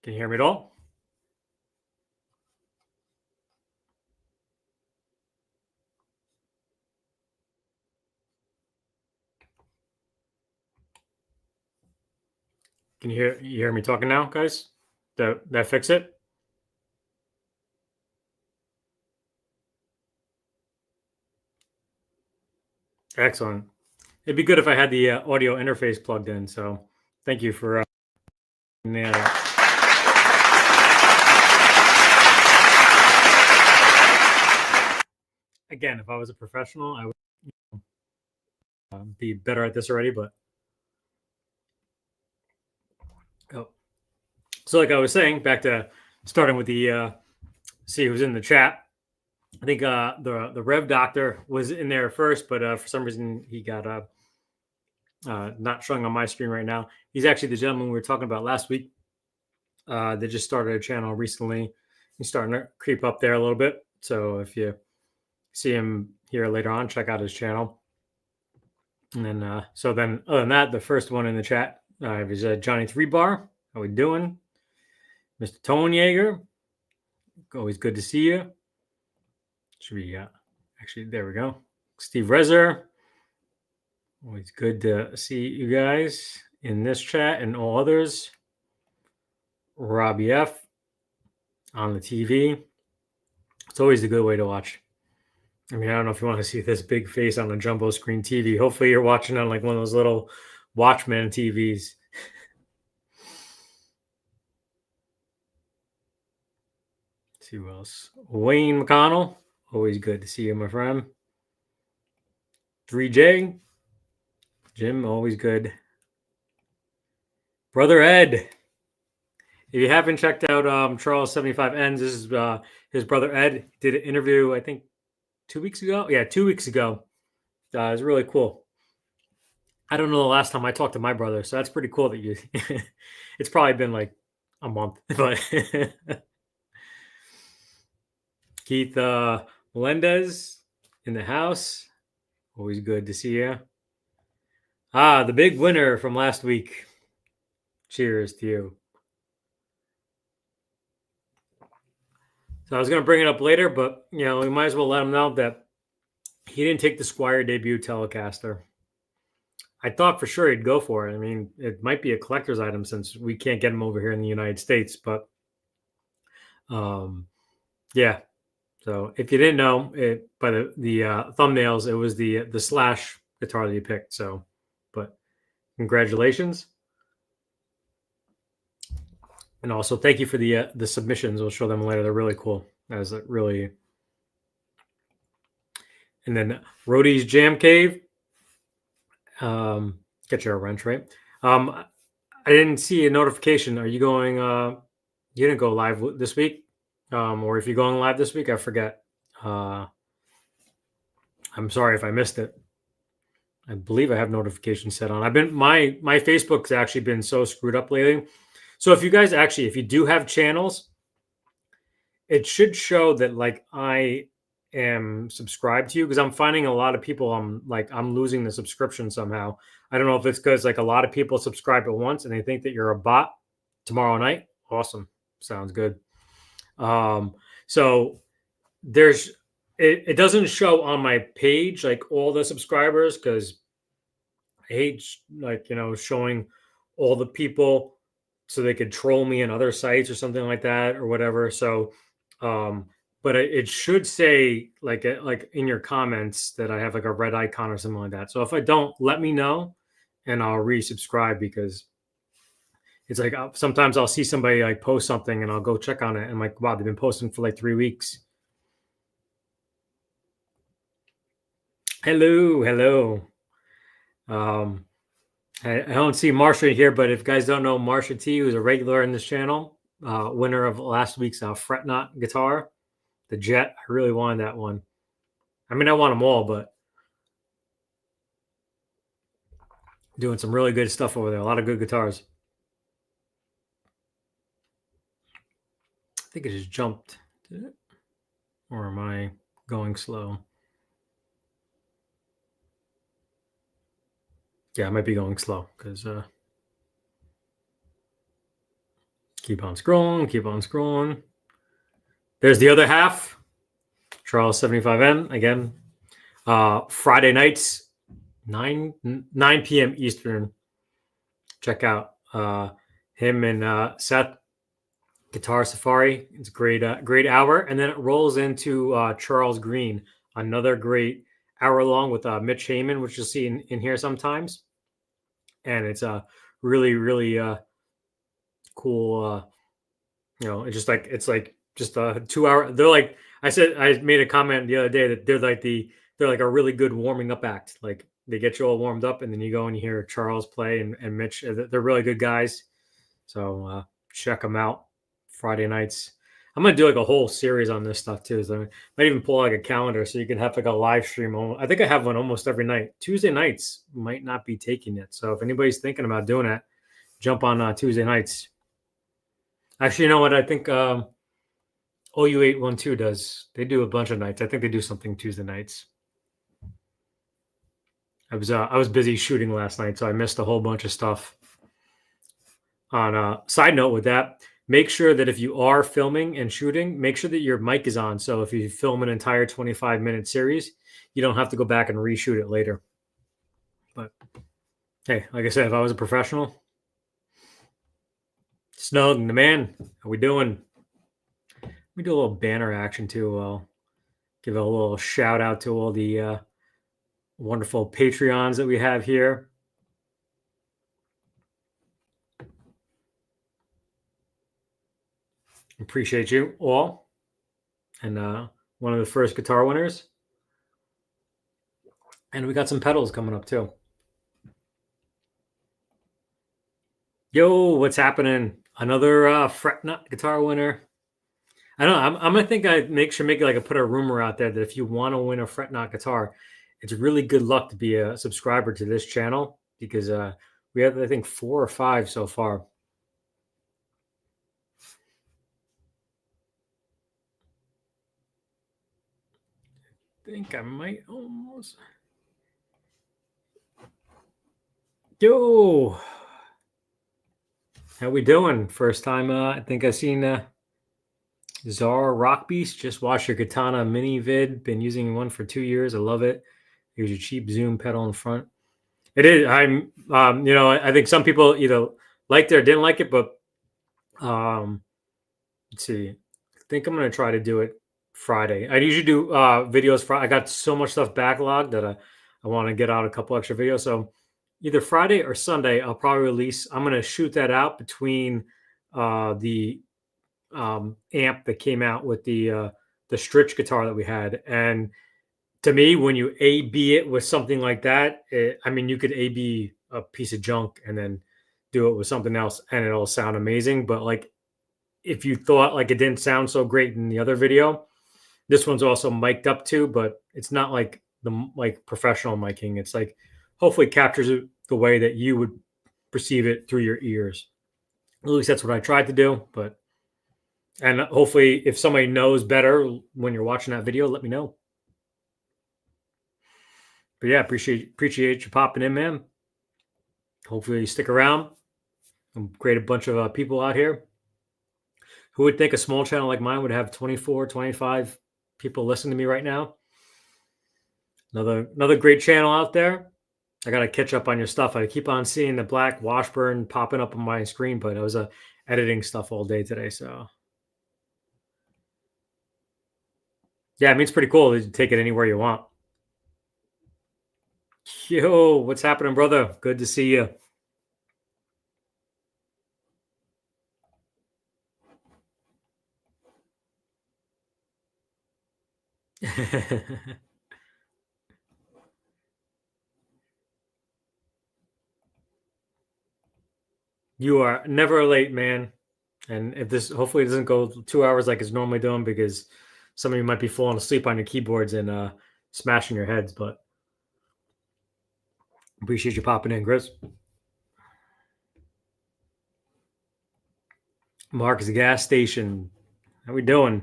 Can you hear me at all? Can you hear me talking now, guys? That fix it? Excellent. It'd be good if I had the audio interface plugged in. So thank you for that. Again, if I was a professional, I would be better at this already. But so, like I was saying, back to starting with the see who's in the chat. I think the Rev Doctor was in there first, but for some reason he got not showing on my screen right now. He's actually the gentleman we were talking about last week. They just started a channel recently. He's starting to creep up there a little bit. So if you see him here later on, check out his channel. And then, so then, other than that, the first one in the chat is Johnny Three Bar. How we doing, Mr. Tone Yeager? Always good to see you. Should be actually there we go. Steve Rezer. Always good to see you guys in this chat and all others. Robbie F on the TV. It's always a good way to watch. I mean, I don't know if you want to see this big face on a jumbo screen TV. Hopefully you're watching on like one of those little Watchmen TVs. Let's see who else. Wayne McConnell. Always good to see you, my friend. 3J. Jim, always good. Brother Ed. If you haven't checked out Charles 75 Ends, this is his brother Ed. Did an interview, I think, 2 weeks ago. Yeah, 2 weeks ago. It was really cool. I don't know the last time I talked to my brother, so that's pretty cool that you. It's probably been like a month, but Keith Melendez in the house. Always good to see you. The big winner from last week. Cheers to you. So I was going to bring it up later, but we might as well let him know that he didn't take the Squire debut Telecaster. I thought for sure he'd go for it. I mean, it might be a collector's item since we can't get them over here in the United States, but yeah. So if you didn't know it by the thumbnails, it was the Slash guitar that you picked. So, but congratulations. And also thank you for the submissions. We'll show them later. They're really cool. As really. And then Rhodey's Jam Cave. Get your wrench, right? I didn't see a notification. Are you going? You didn't go live this week, or if you're going live this week, I forget. I'm sorry if I missed it. I believe I have notifications set on. My Facebook's actually been so screwed up lately. So if you guys if you do have channels, it should show that like I am subscribed to you, because I'm finding a lot of people I'm losing the subscription somehow. I don't know if it's because like a lot of people subscribe at once and they think that you're a bot. Tomorrow night, awesome, sounds good. So there's it doesn't show on my page like all the subscribers, because I hate showing all the people so they could troll me in other sites or something like that or whatever. So but it should say like in your comments that I have like a red icon or something like that. So if I don't, let me know and I'll resubscribe, because it's like sometimes I'll see somebody like post something and I'll go check on it and I'm like, wow, they've been posting for like 3 weeks. Hello. I don't see Marsha here, but if you guys don't know Marsha T, who's a regular in this channel, winner of last week's fret knot guitar, the Jet. I really wanted that one. I mean, I want them all, but doing some really good stuff over there. A lot of good guitars. I think it just jumped. Did it? Or am I going slow? Yeah, I might be going slow because Keep on scrolling. Keep on scrolling. There's the other half. Charles 75N again. Friday nights, 9 p.m. Eastern. Check out him and Seth Guitar Safari. It's a great hour, and then it rolls into Charles Green, another great hour long with Mitch Heyman, which you'll see in here sometimes, and it's a really cool. It's like just a 2 hour. They're like I made a comment the other day that they're like a really good warming up act. Like they get you all warmed up, and then you go and you hear Charles play and Mitch. They're really good guys. So check them out. Friday nights. I'm gonna do like a whole series on this stuff too. So I might even pull like a calendar so you can have like a live stream. I think I have one almost every night. Tuesday nights might not be taking it. So if anybody's thinking about doing it, jump on Tuesday nights. Actually, you know what? I think OU812 does. They do a bunch of nights. I think they do something Tuesday nights. I was busy shooting last night, so I missed a whole bunch of stuff. On a side note with that, make sure that if you are filming and shooting, make sure that your mic is on. So if you film an entire 25-minute series, you don't have to go back and reshoot it later. But hey, like I said, if I was a professional, Snug and the man, how we doing? We do a little banner action too. I'll give a little shout out to all the wonderful Patreons that we have here. Appreciate you all. And one of the first guitar winners. And we got some pedals coming up too. Yo, what's happening? Another fret nut guitar winner. I don't know. I'm gonna think I should make like put a rumor out there that if you want to win a fret knot guitar, it's really good luck to be a subscriber to this channel because we have I think 4 or 5 so far. I think I might almost. Yo, how we doing? First time I think I've seen Czar Rock Beast. Just watched your Katana mini vid. Been using one for 2 years. I love it. Here's your cheap zoom pedal in front. It is. I think some people either liked it or didn't like it, but let's see. I think I'm gonna try to do it Friday. I usually do videos. I got so much stuff backlogged that I want to get out a couple extra videos. So either Friday or Sunday, I'll probably release. I'm gonna shoot that out between the amp that came out with the Stritch guitar that we had. And to me, when you A/B it with something like that, you could A/B a piece of junk and then do it with something else, and it'll sound amazing. But like, if you thought like it didn't sound so great in the other video, this one's also mic'd up too, but it's not like the professional miking. It's like hopefully captures it the way that you would perceive it through your ears. At least that's what I tried to do. And hopefully, if somebody knows better when you're watching that video, let me know. But yeah, appreciate you popping in, man. Hopefully you stick around and create a bunch of people out here. Who would think a small channel like mine would have 24, 25 people listening to me right now? Another great channel out there. I got to catch up on your stuff. I keep on seeing the black Washburn popping up on my screen, but I was editing stuff all day today. So yeah, it's pretty cool. You take it anywhere you want. Yo, what's happening, brother? Good to see you. You are never late, man. And if this hopefully doesn't go 2 hours like it's normally doing, because some of you might be falling asleep on your keyboards and smashing your heads. But appreciate you popping in, Chris. Mark's gas station. How we doing?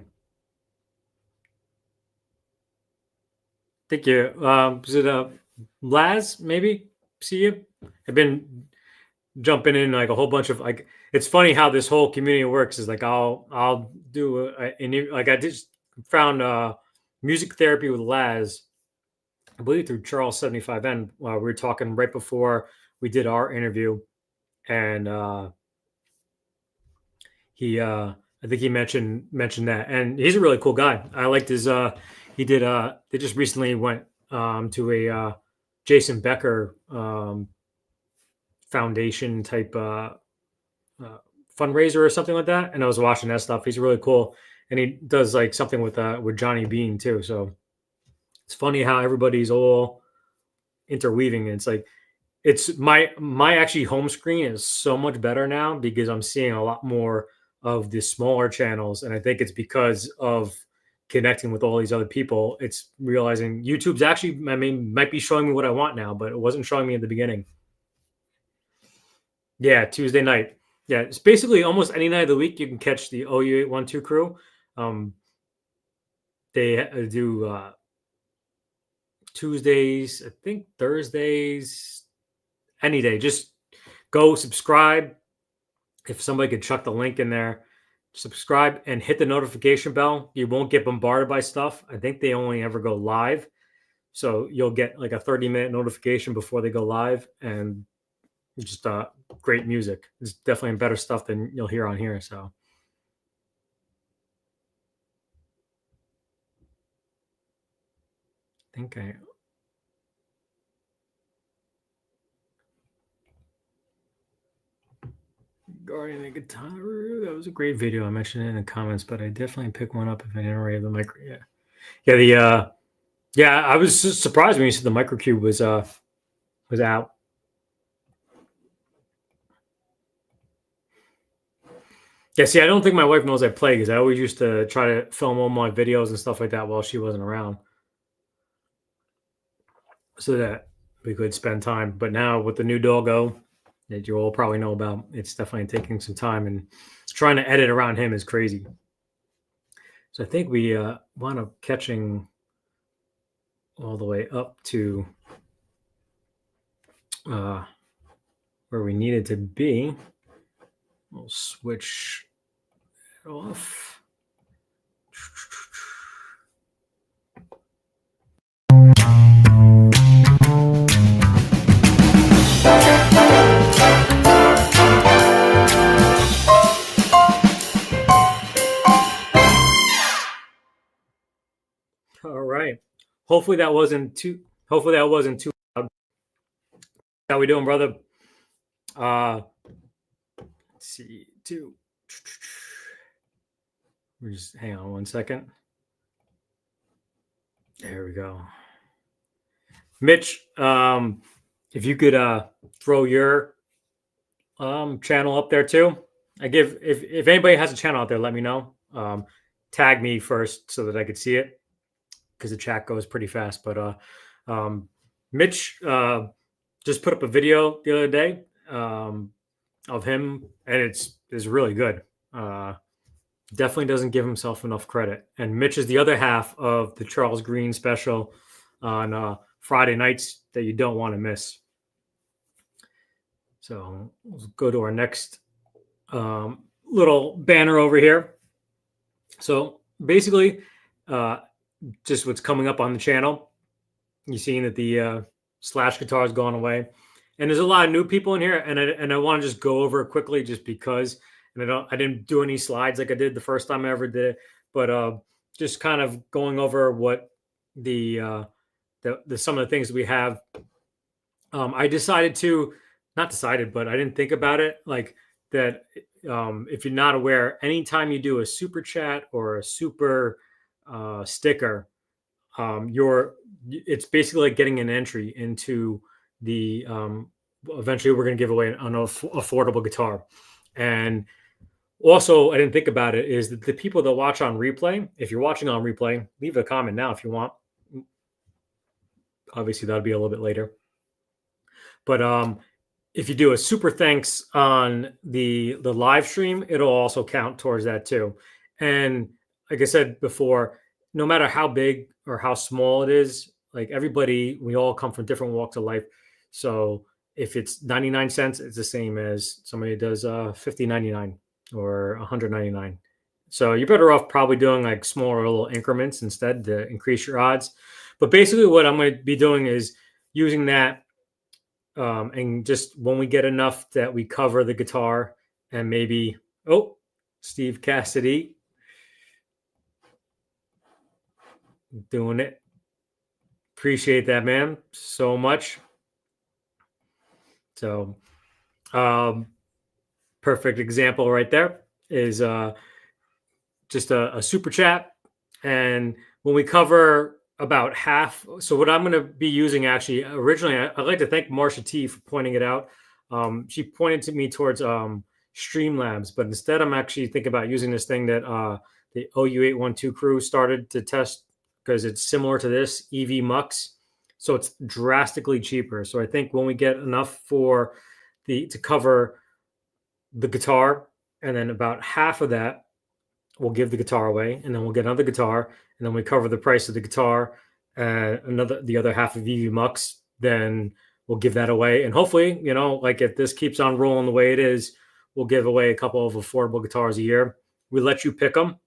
Thank you. Is it Laz? Maybe see you. I've been jumping in like a whole bunch of like. It's funny how this whole community works. Is like I'll do like I just found music therapy with Laz, I believe through Charles 75N. We were talking right before we did our interview, and he I think he mentioned that, and he's a really cool guy. I liked his he did they just recently went to a Jason Becker foundation type uh fundraiser or something like that, and I was watching that stuff. He's really cool, and he does like something with Johnny Bean too. So it's funny how everybody's all interweaving. And it's like it's my actually home screen is so much better now because I'm seeing a lot more of the smaller channels, and I think it's because of connecting with all these other people. It's realizing YouTube's actually, I mean, might be showing me what I want now, but it wasn't showing me at the beginning. Yeah, Tuesday night. Yeah, it's basically almost any night of the week you can catch the OU812 crew. Um, they do Tuesdays, I think Thursdays, any day. Just go subscribe. If somebody could chuck the link in there, subscribe and hit the notification bell. You won't get bombarded by stuff. I think they only ever go live. So you'll get like a 30-minute notification before they go live, and just great music. It's definitely better stuff than you'll hear on here. So I think I regarding the guitar, that was a great video. I mentioned it in the comments, but I definitely pick one up if I didn't already have the micro. Yeah, yeah. Yeah, I was surprised when you said the microcube was out. Yeah, see, I don't think my wife knows I play because I always used to try to film all my videos and stuff like that while she wasn't around, so that we could spend time. But now with the new doggo that you all probably know about, it's definitely taking some time, and trying to edit around him is crazy. So I think we wound up catching all the way up to where we needed to be. We'll switch it off. All right. Hopefully that wasn't too. Hopefully that wasn't too loud. How we doing, brother? Let's see. Two. We're just hang on one second. There we go. Mitch, if you could throw your channel up there too. I give if anybody has a channel out there, let me know. Tag me first so that I could see it because the chat goes pretty fast. But Mitch just put up a video the other day of him, and it's really good. Definitely doesn't give himself enough credit. And Mitch is the other half of the Charles Green special on Friday nights that you don't want to miss. So let's go to our next little banner over here. So basically, just what's coming up on the channel. You're seeing that the slash guitar has gone away, and there's a lot of new people in here. And I want to just go over it quickly, just because. And I didn't do any slides like I did the first time I ever did it, but just kind of going over what the some of the things that we have. I decided to not decided, but I didn't think about it like that. If you're not aware, anytime you do a super chat or a super sticker, it's basically like getting an entry into the eventually we're going to give away an affordable guitar. And also, I didn't think about it, is that the people that watch on replay, if you're watching on replay, leave a comment now if you want. Obviously, that'll be a little bit later. But if you do a super thanks on the live stream, it'll also count towards that too. And like I said before, no matter how big or how small it is, like everybody, we all come from different walks of life. So if it's 99 cents, it's the same as somebody does 50.99 or 199. So you're better off probably doing like smaller little increments instead to increase your odds. But basically, what I'm going to be doing is using that, and just when we get enough that we cover the guitar and maybe, oh, Steve Cassidy doing it. Appreciate that, man, so much. So, perfect example right there is just a super chat. And when we cover about half, so what I'm going to be using actually, originally, I'd like to thank Marsha T for pointing it out. She pointed to me towards Streamlabs, but instead I'm actually thinking about using this thing that the OU812 crew started to test because it's similar to this EV Mux. So it's drastically cheaper. So I think when we get enough for to cover the guitar, and then about half of that we'll give the guitar away, and then we'll get another guitar, and then we cover the price of the guitar, and the other half of EV Mux, then we'll give that away. And hopefully, like if this keeps on rolling the way it is, we'll give away a couple of affordable guitars a year. We let you pick them.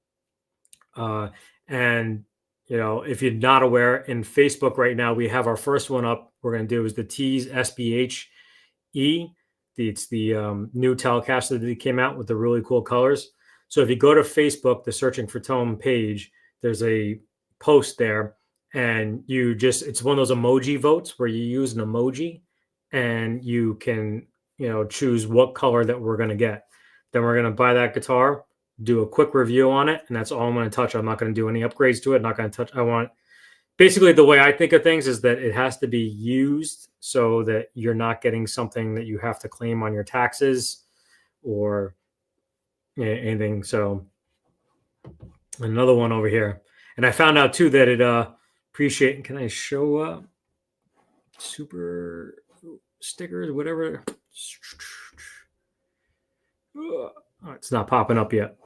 And if you're not aware, in Facebook right now, we have our first one up. We're going to do is the Tees SBH E. It's the new Telecaster that came out with the really cool colors. So if you go to Facebook, the Searching for Tone page, there's a post there, and it's one of those emoji votes where you use an emoji and you can, choose what color that we're going to get. Then we're going to buy that guitar, do a quick review on it, and that's all I'm going to touch. I'm not going to do any upgrades to it. Not going to touch. Basically, the way I think of things is that it has to be used so that you're not getting something that you have to claim on your taxes or anything. So another one over here. And I found out too that it appreciate. Can I show super stickers, whatever? Oh, it's not popping up yet.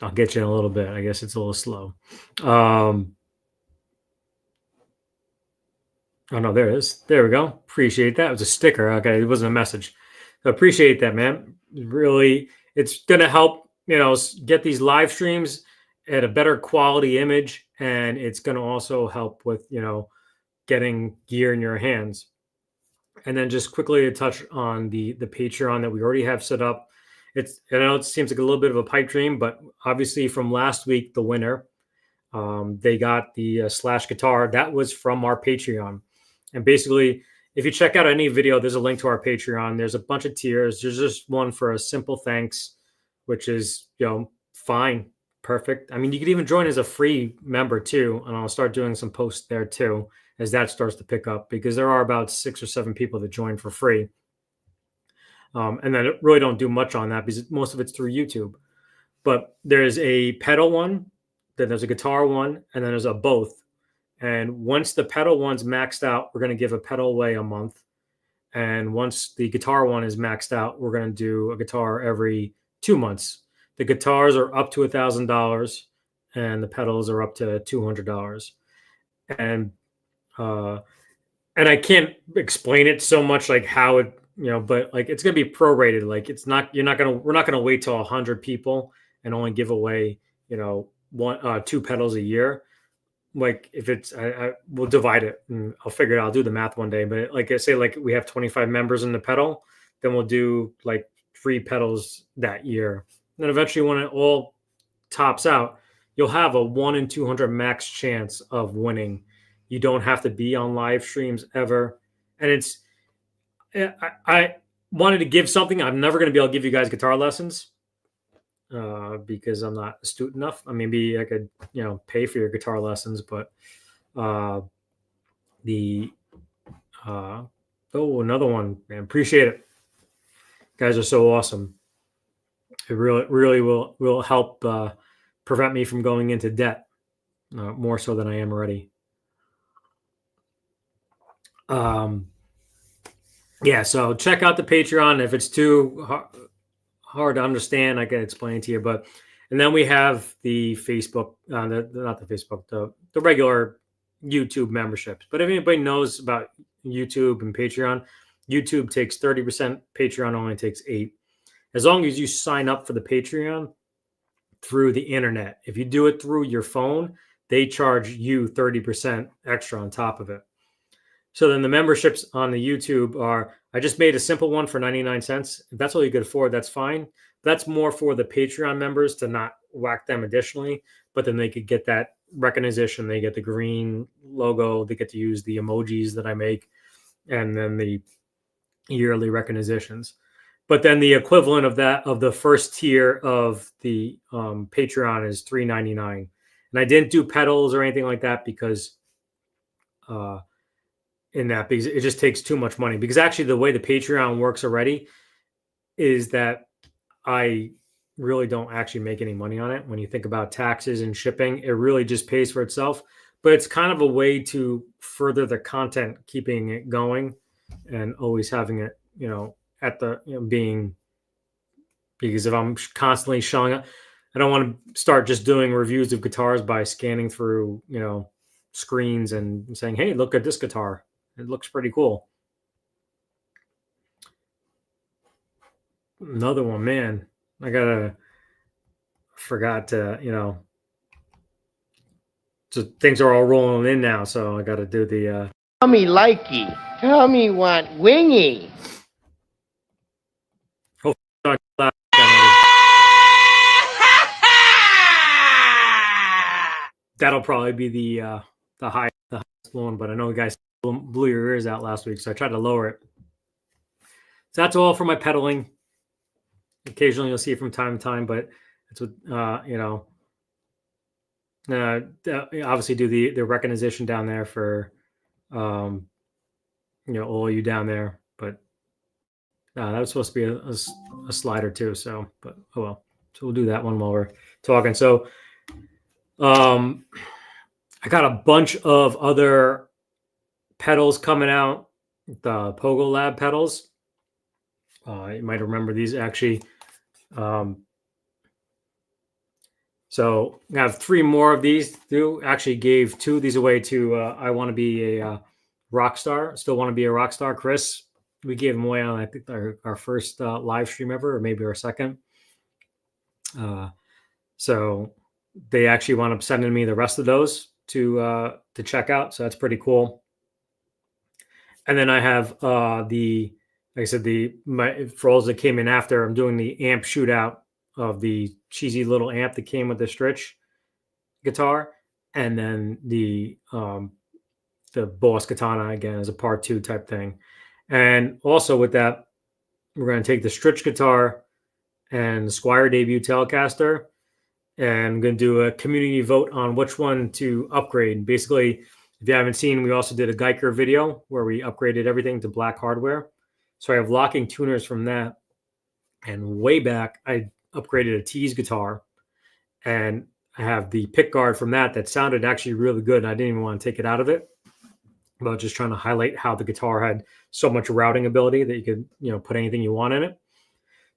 I'll get you in a little bit. I guess it's a little slow. Oh no, there it is. There we go. Appreciate that. It was a sticker. Okay, it wasn't a message. So appreciate that, man. Really, it's gonna help, get these live streams at a better quality image, and it's gonna also help with, getting gear in your hands. And then just quickly to touch on the Patreon that we already have set up. I know it seems like a little bit of a pipe dream, but obviously from last week, the winner, they got the Slash guitar that was from our Patreon. And basically, if you check out any video, there's a link to our Patreon. There's a bunch of tiers. There's just one for a simple thanks, which is, fine, perfect. I mean, you could even join as a free member too, and I'll start doing some posts there too as that starts to pick up, because there are about 6 or 7 people that join for free. And then really don't do much on that because most of it's through YouTube. But there's a pedal one, then there's a guitar one, and then there's a both. And once the pedal one's maxed out, we're going to give a pedal away a month. And once the guitar one is maxed out, we're going to do a guitar every 2 months. The guitars are up to $1,000 and the pedals are up to $200. And I can't explain it so much like how it, but like it's going to be prorated. Like we're not going to wait till 100 people and only give away, 2 pedals a year. Like if it's, we'll divide it and I'll figure it out. I'll do the math one day. But like I say, like we have 25 members in the pedal, then we'll do like 3 pedals that year. And then eventually when it all tops out, you'll have a 1 in 200 max chance of winning. You don't have to be on live streams ever. And I wanted to give something. I'm never going to be able to give you guys guitar lessons. Because I'm not astute enough. Maybe I could, pay for your guitar lessons, but another one, man. Appreciate it. You guys are so awesome. It really will help prevent me from going into debt more so than I am already. Yeah, so check out the Patreon. If it's too hard to understand, I can explain to you. And then we have the Facebook, not the Facebook, the regular YouTube memberships. But if anybody knows about YouTube and Patreon, YouTube takes 30%, Patreon only takes 8%. As long as you sign up for the Patreon through the internet. If you do it through your phone, they charge you 30% extra on top of it. So then the memberships on the YouTube are, I just made a simple one for 99 cents. If that's all you could afford, that's fine. That's more for the Patreon members to not whack them additionally, but then they could get that recognition. They get the green logo. They get to use the emojis that I make, and then the yearly recognitions. But then the equivalent of that, of the first tier of the Patreon, is $3.99. And I didn't do pedals or anything like that because because it just takes too much money. Because actually the way the Patreon works already is that I really don't actually make any money on it. When you think about taxes and shipping, it really just pays for itself. But it's kind of a way to further the content, keeping it going and always having it, at the being, because if I'm constantly showing up, I don't want to start just doing reviews of guitars by scanning through, screens and saying, "Hey, look at this guitar. It looks pretty cool." Another one, man. Forgot to, so things are all rolling in now. So I got to do the. Tell me likey. Tell me what wingy. That'll probably be the highest one, but I know you guys blew your ears out last week, so I tried to lower it. So that's all for my pedaling. Occasionally you'll see it from time to time, but it's what obviously do the recognition down there for all you down there, but that was supposed to be a slider too. So, but oh well. So we'll do that one while we're talking. So, I got a bunch of other pedals coming out. The Pogo Lab pedals. You might remember these actually. So I have 3 more of these. Actually gave 2 of these away to I Want to Be a Rock Star. Still Want to Be a Rock Star, Chris. We gave them away on, I think, our first live stream ever, or maybe our second. So they actually wound up sending me the rest of those to check out. So that's pretty cool. And then I have like I said, for all that came in after, I'm doing the amp shootout of the cheesy little amp that came with the Stritch guitar, and then the Boss Katana again as a part 2 type thing. And also with that, we're going to take the Stritch guitar and the Squier debut Telecaster, and I'm going to do a community vote on which one to upgrade. Basically, if you haven't seen, we also did a Geiger video where we upgraded everything to black hardware. So I have locking tuners from that. And way back, I upgraded a Tease guitar. And I have the pick guard from that sounded actually really good. And I didn't even want to take it out of it. But just trying to highlight how the guitar had so much routing ability that you could, put anything you want in it.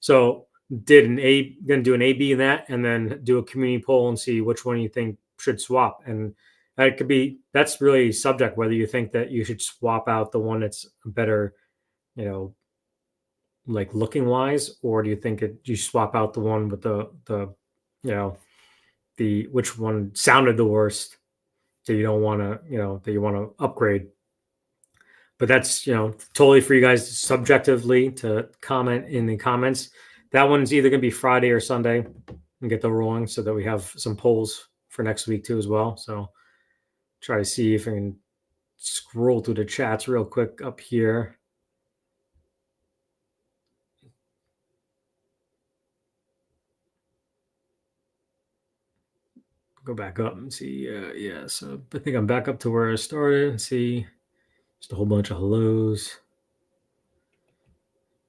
So gonna do an A/B in that, and then do a community poll and see which one you think should swap. And that's really subject whether you think that you should swap out the one that's better, like looking wise, or do you think you swap out the one with the which one sounded the worst that you don't want to, that you want to upgrade. But that's, totally for you guys subjectively to comment in the comments. That one's either going to be Friday or Sunday and get the rolling so that we have some polls for next week too as well. So try to see if I can scroll through the chats real quick up here. Go back up and see. Yeah, so I think I'm back up to where I started and see just a whole bunch of hellos.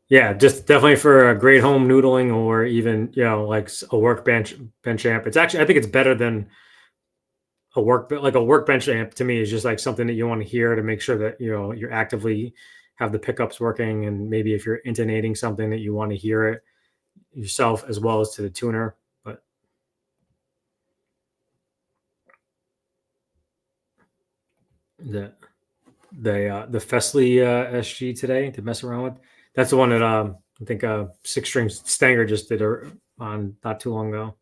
Yeah, just definitely for a great home noodling, or even, like a workbench amp. It's actually, I think it's better than a workbench amp. To me, is just like something that you want to hear to make sure that, you're actively have the pickups working. And maybe if you're intonating something that you want to hear it yourself as well as to the tuner. But the Fesley SG today to mess around with. That's the one that I think Six String Stanger just did on not too long ago.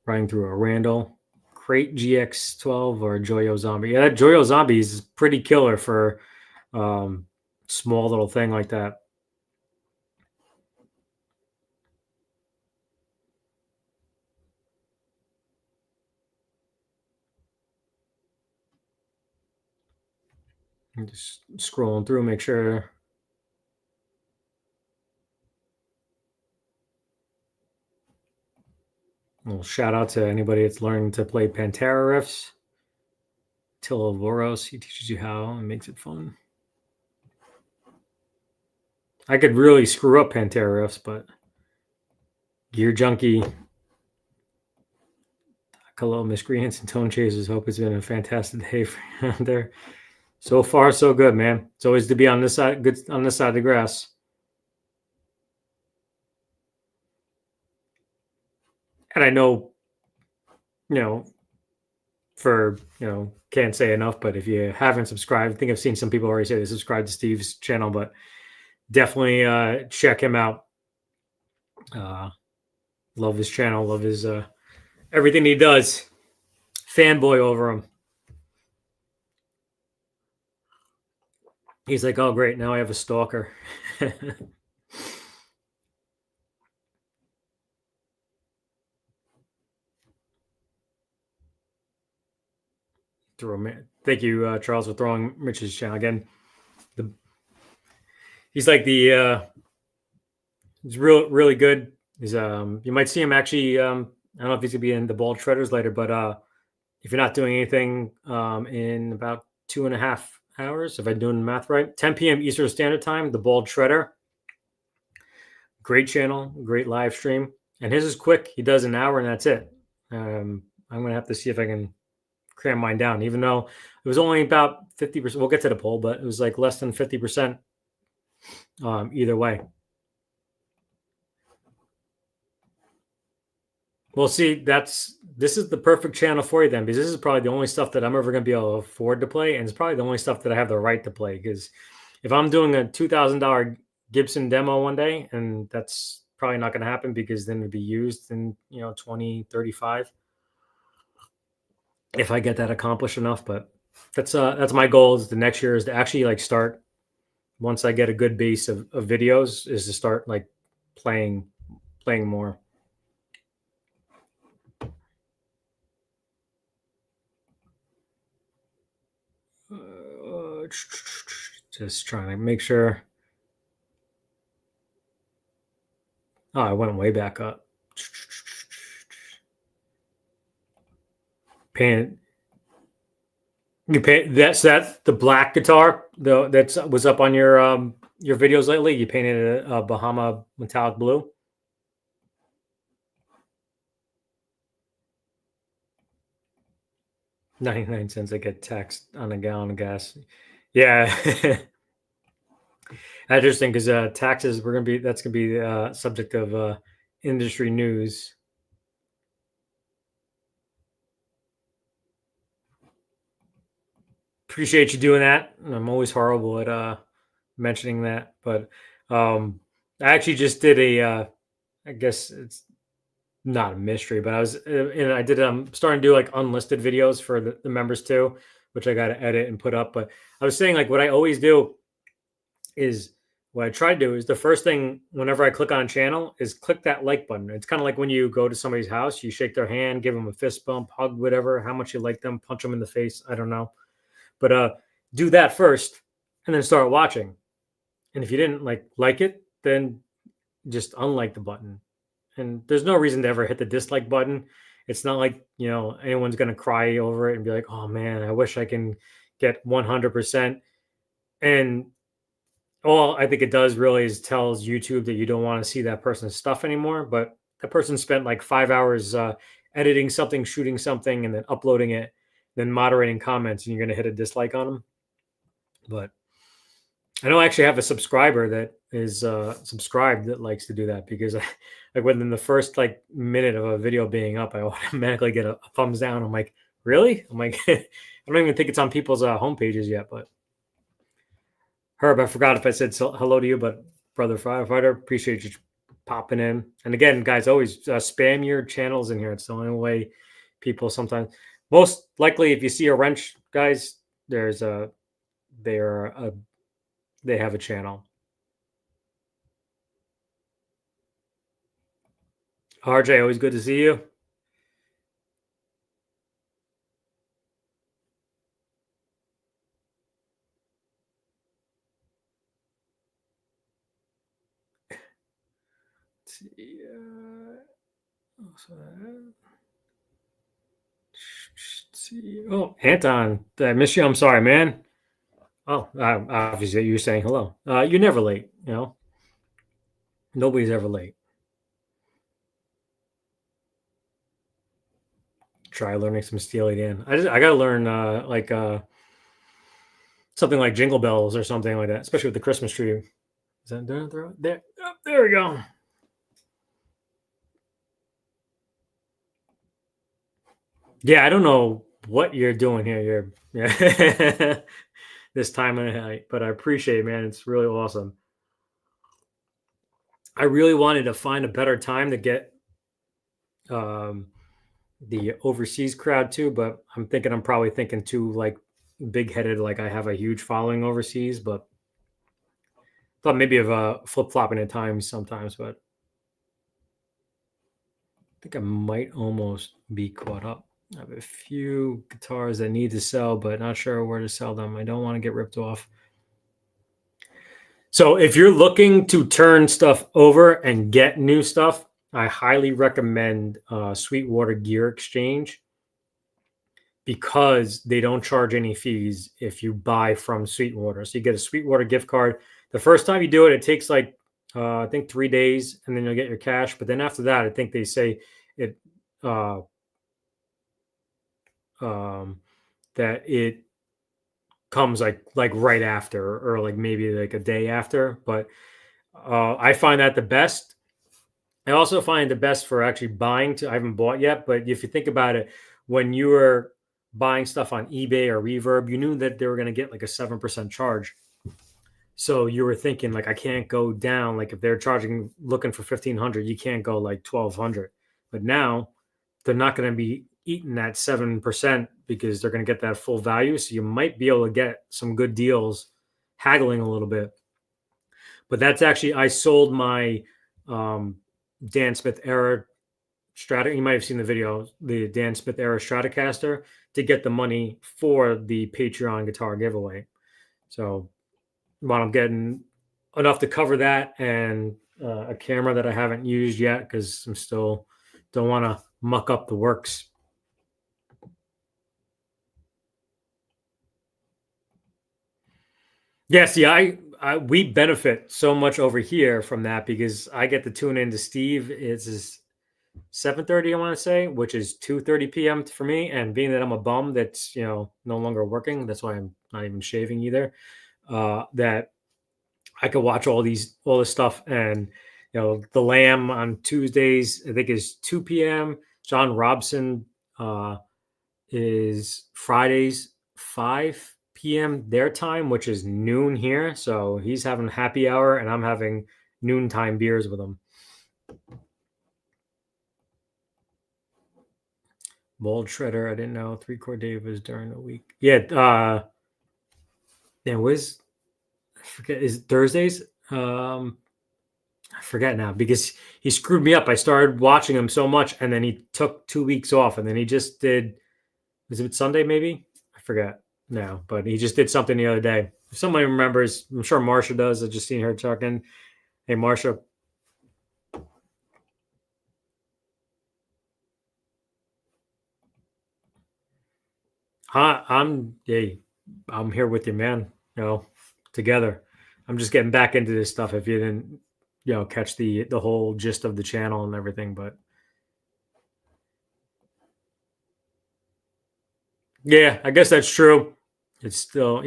Running through a Randall Crate GX12 or Joyo Zombie. Yeah, that Joyo Zombie is pretty killer for small little thing like that. I'm just scrolling through, make sure. Well, shout out to anybody that's learning to play Pantera riffs. Tilo Voros, he teaches you how and makes it fun. I could really screw up Pantera riffs, but Gear Junkie, hello, Miscreants and Tone Chasers. Hope it's been a fantastic day for you out there. So far, so good, man. It's always to be on this side, good on this side of the grass. And I know, can't say enough, but if you haven't subscribed, I think I've seen some people already say they subscribe to Steve's channel, but definitely check him out. Love his channel, love his everything he does. Fanboy over him. He's like, oh, great. Now I have a stalker. Thank you, Charles, for throwing Mitch's channel again. He's like he's really good. He's you might see him actually. I don't know if he's gonna be in the Bald Shredders later, but if you're not doing anything in about 2.5 hours, if I'm doing the math right, 10 p.m. Eastern Standard Time, the Bald Shredder. Great channel, great live stream, and his is quick. He does an hour and that's it. I'm gonna have to see if I can cram mine down, even though it was only about 50%. We'll get to the poll, but it was like less than 50% either way. Well, see, this is the perfect channel for you then, because this is probably the only stuff that I'm ever going to be able to afford to play, and it's probably the only stuff that I have the right to play. Because if I'm doing a $2,000 Gibson demo one day, and that's probably not going to happen because then it'd be used in 2035 if I get that accomplished enough. But that's my goal. Is the next year is to actually like start, once I get a good base of videos, is to start like playing more. Just trying to make sure. Oh, I went way back up. Paint. You paint that's the black guitar that was up on your videos lately. You painted a Bahama metallic blue. 99 cents I get taxed on a gallon of gas. Yeah. Interesting, because taxes that's gonna be the subject of industry news. Appreciate you doing that. I'm always horrible at mentioning that, but I actually just did I guess it's not a mystery, but I did starting to do like unlisted videos for the members too, which I got to edit and put up. But I was saying, like, what I always do is, what I try to do is, the first thing whenever I click on a channel is click that like button. It's kind of like when you go to somebody's house, you shake their hand, give them a fist bump, hug, whatever, how much you like them, punch them in the face. I don't know. But do that first and then start watching. And if you didn't like it, then just unlike the button. And there's no reason to ever hit the dislike button. It's not like, anyone's going to cry over it and be like, oh man, I wish I can get 100%. And all I think it does really is tells YouTube that you don't want to see that person's stuff anymore. But that person spent like 5 hours editing something, shooting something, and then uploading it, then moderating comments, and you're going to hit a dislike on them. But I know I actually have a subscriber that is subscribed that likes to do that, because like within the first like minute of a video being up, I automatically get a thumbs down. I'm like, Really? I'm like, I don't even think it's on people's home pages yet. But Herb, I forgot if I said hello to you, but brother firefighter, appreciate you popping in. And again, guys, always spam your channels in here. It's the only way people sometimes. Most likely, if you see a wrench, guys, there's a they're a they have a channel. RJ, always good to see you. Let's see. Oh, Anton, did I miss you? I'm sorry, man. Oh, obviously you're saying hello. You're never late. You know, nobody's ever late. Try learning some Steely Dan. I gotta learn like something like Jingle Bells or something like that, especially with the Christmas tree. Is that there? Oh, there we go. Yeah, I don't know what you're doing here. Yeah, this time of night, but I appreciate it, man. It's really awesome. I really wanted to find a better time to get um, the overseas crowd too, but I'm probably thinking too like big headed, like I have a huge following overseas, but thought maybe of flip flopping at times sometimes, but I think I might almost be caught up. I have a few guitars that need to sell, but not sure where to sell them. I don't want to get ripped off. So if you're looking to turn stuff over and get new stuff, I highly recommend Sweetwater Gear Exchange because they don't charge any fees if you buy from Sweetwater. So you get a Sweetwater gift card. The first time you do it, it takes like I think 3 days, and then you'll get your cash. But then after that, I think they say it uh, that it comes like right after, or like maybe like a day after. But I find that the best. I also find the best for actually buying. I haven't bought yet, but if you think about it, when you were buying stuff on eBay or Reverb, you knew that they were going to get like a 7% charge. So you were thinking like, I can't go down. Like if they're charging, looking for 1,500, you can't go like 1,200. But now they're not going to be eating that 7% because they're going to get that full value. So you might be able to get some good deals, haggling a little bit. But that's actually, I sold my Dan Smith era Strata. You might have seen the video, the Dan Smith era Stratocaster, to get the money for the Patreon guitar giveaway. So while I'm getting enough to cover that and a camera that I haven't used yet because I'm still don't want to muck up the works. Yeah, see, we benefit so much over here from that because I get to tune into Steve. It's his 7:30, I want to say, which is 2:30 p.m. for me. And being that I'm a bum that's no longer working, that's why I'm not even shaving either. That I could watch all this stuff, and the Lamb on Tuesdays I think is 2 p.m. John Robson is Fridays 5 p.m. their time, which is noon here. So he's having happy hour, and I'm having noontime beers with him. Mold Shredder, I didn't know 3-chord Dave was during the week. Yeah, it was. I forget, is it Thursdays? I forget now because he screwed me up. I started watching him so much, and then he took 2 weeks off, and then he just did. Was it Sunday? Maybe I forget now, but he just did something the other day. If somebody remembers, I'm sure Marsha does. I just seen her talking. Hey, Marsha. I'm here with you, man. Together. I'm just getting back into this stuff. If you didn't, catch the whole gist of the channel and everything, but yeah, I guess that's true. It's still,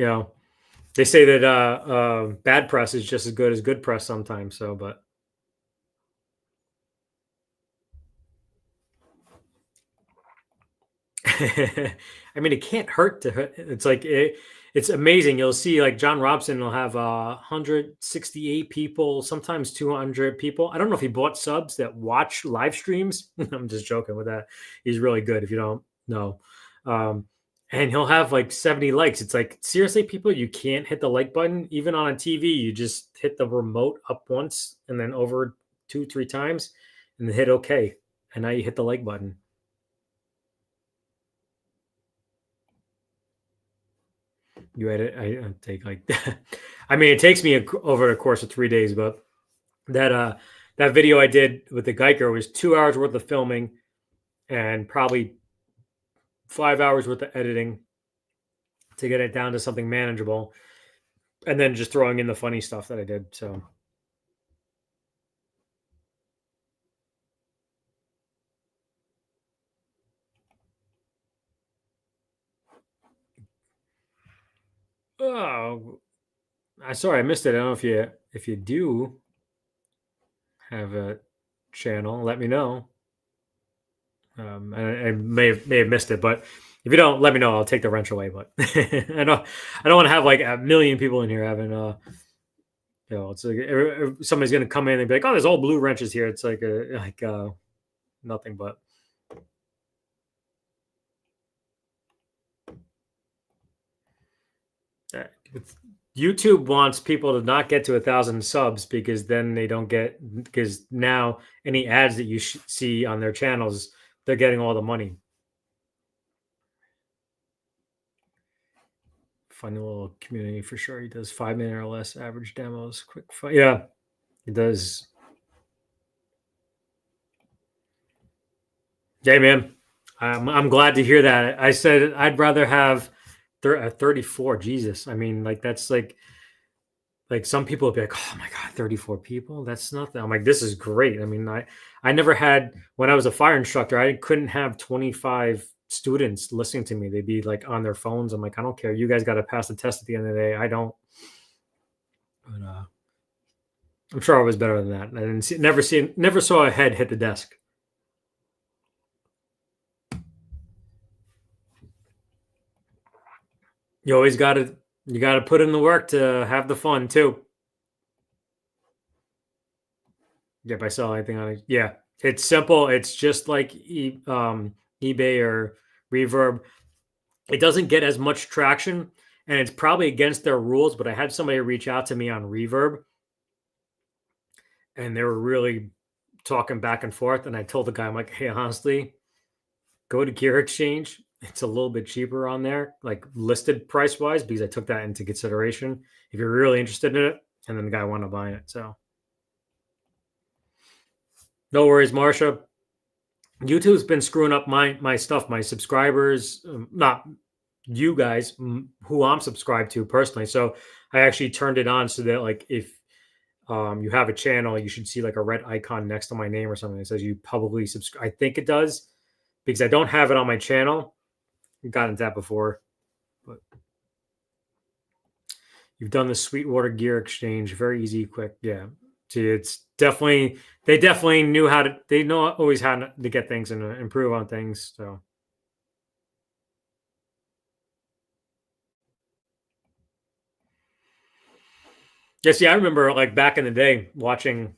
they say that bad press is just as good as good press sometimes. So, but I mean, it can't hurt to hurt. It's like it's amazing. You'll see like John Robson will have 168 people, sometimes 200 people. I don't know if he bought subs that watch live streams. I'm just joking with that. He's really good if you don't know. And he'll have like 70 likes. It's like, seriously, people, you can't hit the like button. Even on a TV, you just hit the remote up once and then over 2, 3 times and then hit OK. And now you hit the like button. You edit. I take like I mean, it takes me over the course of 3 days, but that that video I did with the Geiger was 2 hours worth of filming and probably 5 hours worth of editing to get it down to something manageable, and then just throwing in the funny stuff that I did. So oh, I sorry I missed it. I don't know if you do have a channel, let me know. I may have missed it, but if you don't, let me know. I'll take the wrench away. But I don't want to have like a million people in here having it's like somebody's gonna come in and be like, oh, there's all blue wrenches here. It's like nothing but. YouTube wants people to not get to 1,000 subs because then they don't get, because now any ads that you see on their channels, they're getting all the money. Funny little community for sure. He does 5-minute or less average demos. Quick fun. Yeah, he does. Yeah, man. I'm glad to hear that. I said I'd rather have 34. Jesus. I mean, like that's like some people would be like, oh my God, 34 people. That's nothing. I'm like, this is great. I mean, I never had, when I was a fire instructor, I couldn't have 25 students listening to me. They'd be like on their phones. I'm like, I don't care. You guys got to pass the test at the end of the day. I don't. But I'm sure I was better than that. I didn't see, never saw a head hit the desk. You always got to, put in the work to have the fun too. If I sell anything on it, yeah, it's simple. It's just like eBay or Reverb. It doesn't get as much traction, and it's probably against their rules. But I had somebody reach out to me on Reverb, and they were really talking back and forth. And I told the guy, I'm like, hey, honestly, go to Gear Exchange. It's a little bit cheaper on there, like listed price wise, because I took that into consideration. If you're really interested in it, and then the guy wanted to buy it, so no worries, Marsha. YouTube's been screwing up my stuff, my subscribers, not you guys, who I'm subscribed to personally. So I actually turned it on so that like if you have a channel, you should see like a red icon next to my name or something that says you publicly subscribe. I think it does because I don't have it on my channel. I've gotten into that before, but you've done the Sweetwater Gear Exchange. Very easy, quick. Yeah. See, it's definitely, they definitely knew how to, they know always how to get things and improve on things. So yeah, see, I remember like back in the day watching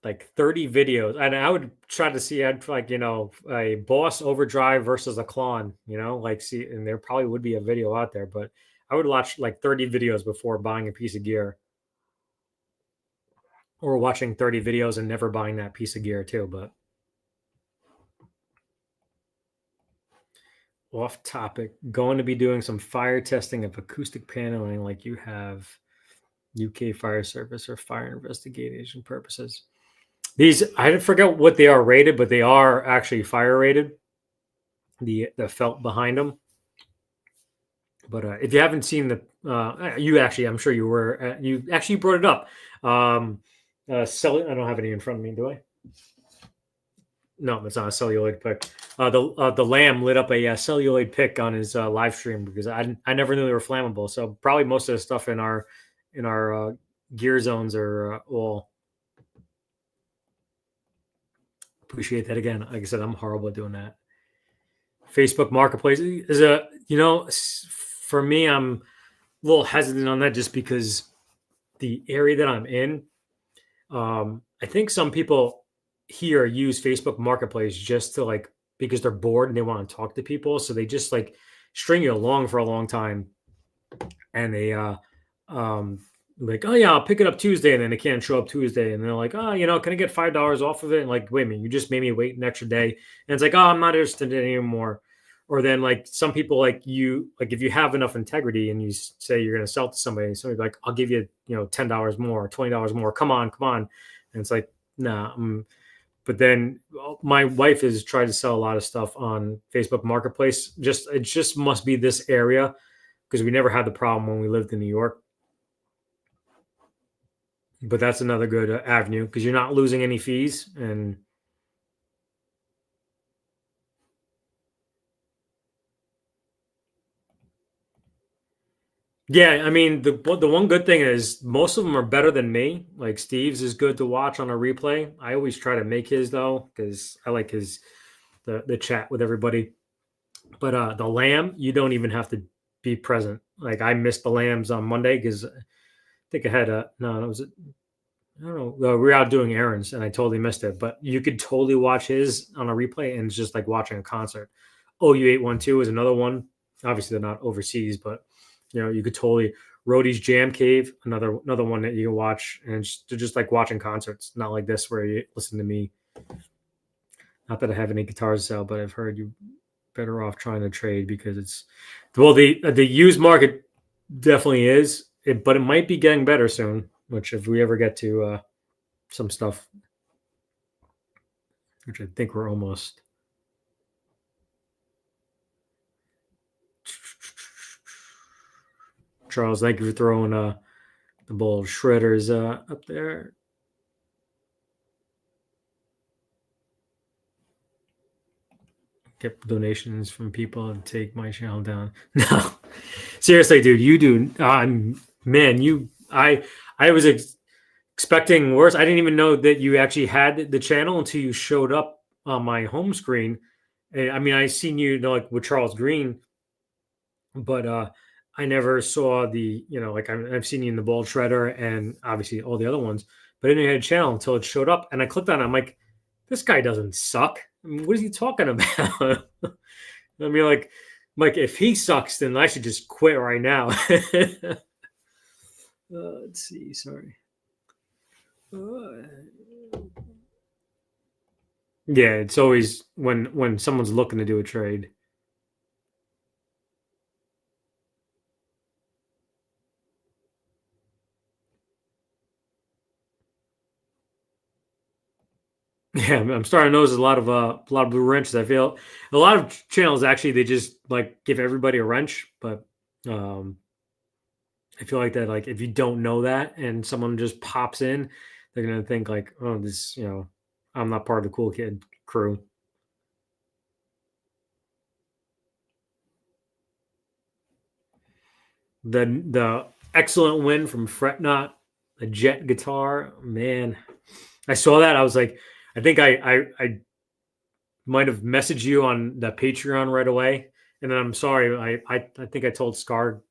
like 30 videos, and I would try to see, I'd like, a Boss Overdrive versus a Klon, like see, and there probably would be a video out there, but I would watch like 30 videos before buying a piece of gear, or watching 30 videos and never buying that piece of gear too. But off topic, going to be doing some fire testing of acoustic paneling like you have UK Fire Service or fire investigation purposes. These, I forget what they are rated, but they are actually fire rated. The felt behind them. But if you haven't seen you actually, I'm sure you were, you actually brought it up. I don't have any in front of me, do I? No, it's not a celluloid pick. The Lamb lit up a celluloid pick on his live stream because I never knew they were flammable. So probably most of the stuff in our gear zones are all. Appreciate that again. Like I said, I'm horrible at doing that. Facebook Marketplace is for me, I'm a little hesitant on that just because the area that I'm in, I think some people here use Facebook Marketplace just to like because they're bored and they want to talk to people, so they just like string you along for a long time, and they um like, oh yeah, I'll pick it up Tuesday, and then they can't show up Tuesday, and they're like, oh, can I get $5 off of it? And like, wait a minute, you just made me wait an extra day, and it's like, oh, I'm not interested in it anymore. Or then like some people like you like if you have enough integrity and you say you're going to sell it to somebody like, I'll give you $10 more, $20 more. Come on, and it's like, nah. But then my wife has tried to sell a lot of stuff on Facebook Marketplace. It just must be this area because we never had the problem when we lived in New York. But that's another good avenue because you're not losing any fees. And yeah, I mean the one good thing is most of them are better than me. Like Steve's is good to watch on a replay. I always try to make his though because I like his the chat with everybody. But the lamb, you don't even have to be present. Like I missed the lambs on Monday because I think I had a no, it was I don't know. We were out doing errands and I totally missed it. But you could totally watch his on a replay and it's just like watching a concert. OU812 is another one. Obviously, they're not overseas, but you could totally Rhodey's Jam Cave, another one that you can watch, and they're just like watching concerts. Not like this where you listen to me. Not that I have any guitars to sell, but I've heard you better off trying to trade because it's the used market definitely is, but it might be getting better soon. Which if we ever get to some stuff, which I think we're almost. Charles, thank you for throwing the bold shredders up there. Get donations from people and take my channel down. No, seriously, dude, you do. Man, I was expecting worse. I didn't even know that you actually had the channel until you showed up on my home screen. I mean, I seen you like with Charles Green, but I never saw like I've seen you in the Bald Shredder and obviously all the other ones, but I didn't have a channel until it showed up, and I clicked on it. I'm like, this guy doesn't suck. I mean, what is he talking about? I mean, like if he sucks, then I should just quit right now. Let's see. Sorry. Yeah, it's always when someone's looking to do a trade. Yeah, I'm starting to notice a lot of blue wrenches. I feel a lot of channels actually they just like give everybody a wrench, but I feel like that like if you don't know that and someone just pops in, they're gonna think like, oh, this I'm not part of the cool kid crew. The excellent win from Fretnot, a Jet guitar, man. I saw that. I was like, I think I might have messaged you on the Patreon right away. And then I'm sorry, I think I told Scar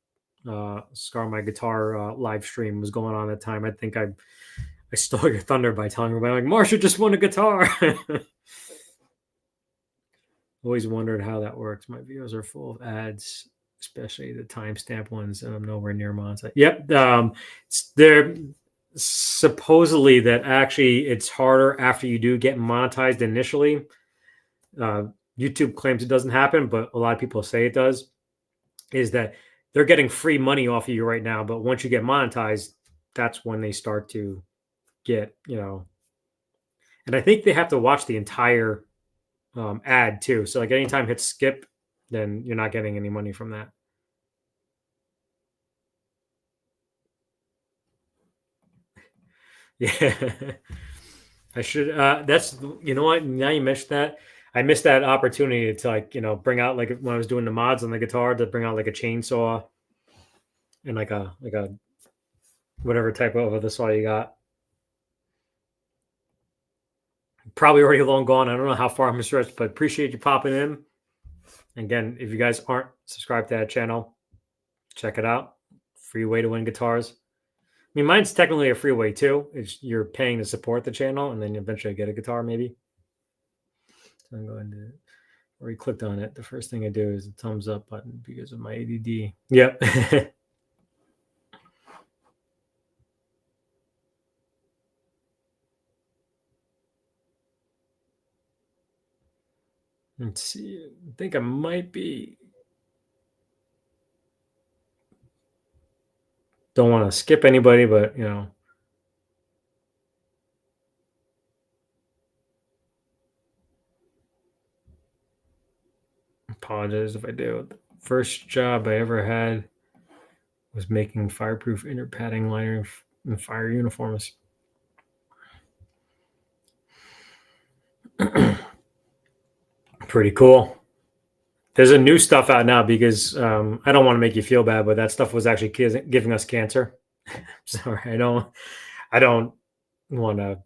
my guitar live stream was going on at the time. I think I stole your thunder by telling everybody like Marsha just won a guitar. Always wondered how that works. My videos are full of ads, especially the timestamp ones, and I'm nowhere near monetized. Yep, they're supposedly that actually it's harder after you do get monetized initially. YouTube claims it doesn't happen, but a lot of people say it does. Is that they're getting free money off of you right now, but once you get monetized, that's when they start to get and I think they have to watch the entire ad too. So like anytime hit skip, then you're not getting any money from that. Yeah. I should that's what, now you mentioned that. I missed that opportunity to like, bring out like when I was doing the mods on the guitar to bring out like a chainsaw and like a whatever type of other saw you got. Probably already long gone. I don't know how far I'm stretched, but appreciate you popping in. Again, if you guys aren't subscribed to that channel, check it out. Free way to win guitars. I mean, mine's technically a free way too. It's you're paying to support the channel, and then eventually get a guitar, maybe. So I'm going to already clicked on it. The first thing I do is the thumbs up button because of my ADD. Yep. Let's see. I think I might be. Don't want to skip anybody, but apologize if I do. The first job I ever had was making fireproof inner padding liner in fire uniforms. Pretty cool. There's a new stuff out now because I don't want to make you feel bad, but that stuff was actually giving us cancer. Sorry, I don't want to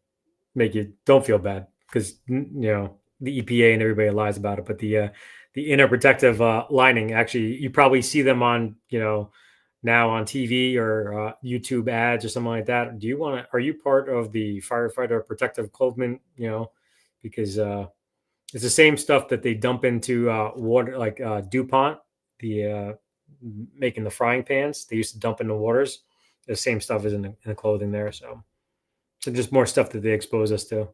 make you don't feel bad because the EPA and everybody lies about it. But the inner protective lining, actually, you probably see them on now on TV or YouTube ads or something like that. Do you want to? Are you part of the firefighter protective clothing? Because it's the same stuff that they dump into water, like DuPont, the making the frying pans. They used to dump in the waters. The same stuff is in the clothing there. So just more stuff that they expose us to.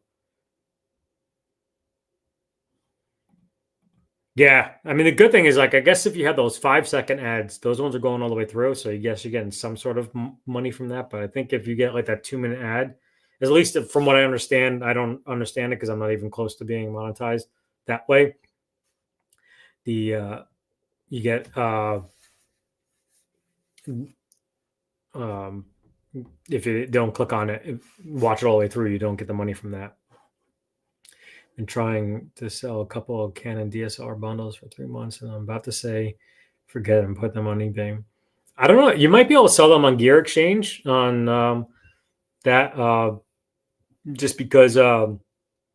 Yeah, I mean the good thing is like I guess if you had those 5-second ads, those ones are going all the way through. So I guess you're getting some sort of money from that. But I think if you get like that 2-minute ad, at least from what I understand, I don't understand it because I'm not even close to being monetized that way. The you get um, if you don't click on it, watch it all the way through, you don't get the money from that. And trying to sell a couple of Canon DSLR bundles for 3 months, and I'm about to say, forget it and put them on eBay. I don't know. You might be able to sell them on Gear Exchange on that, just because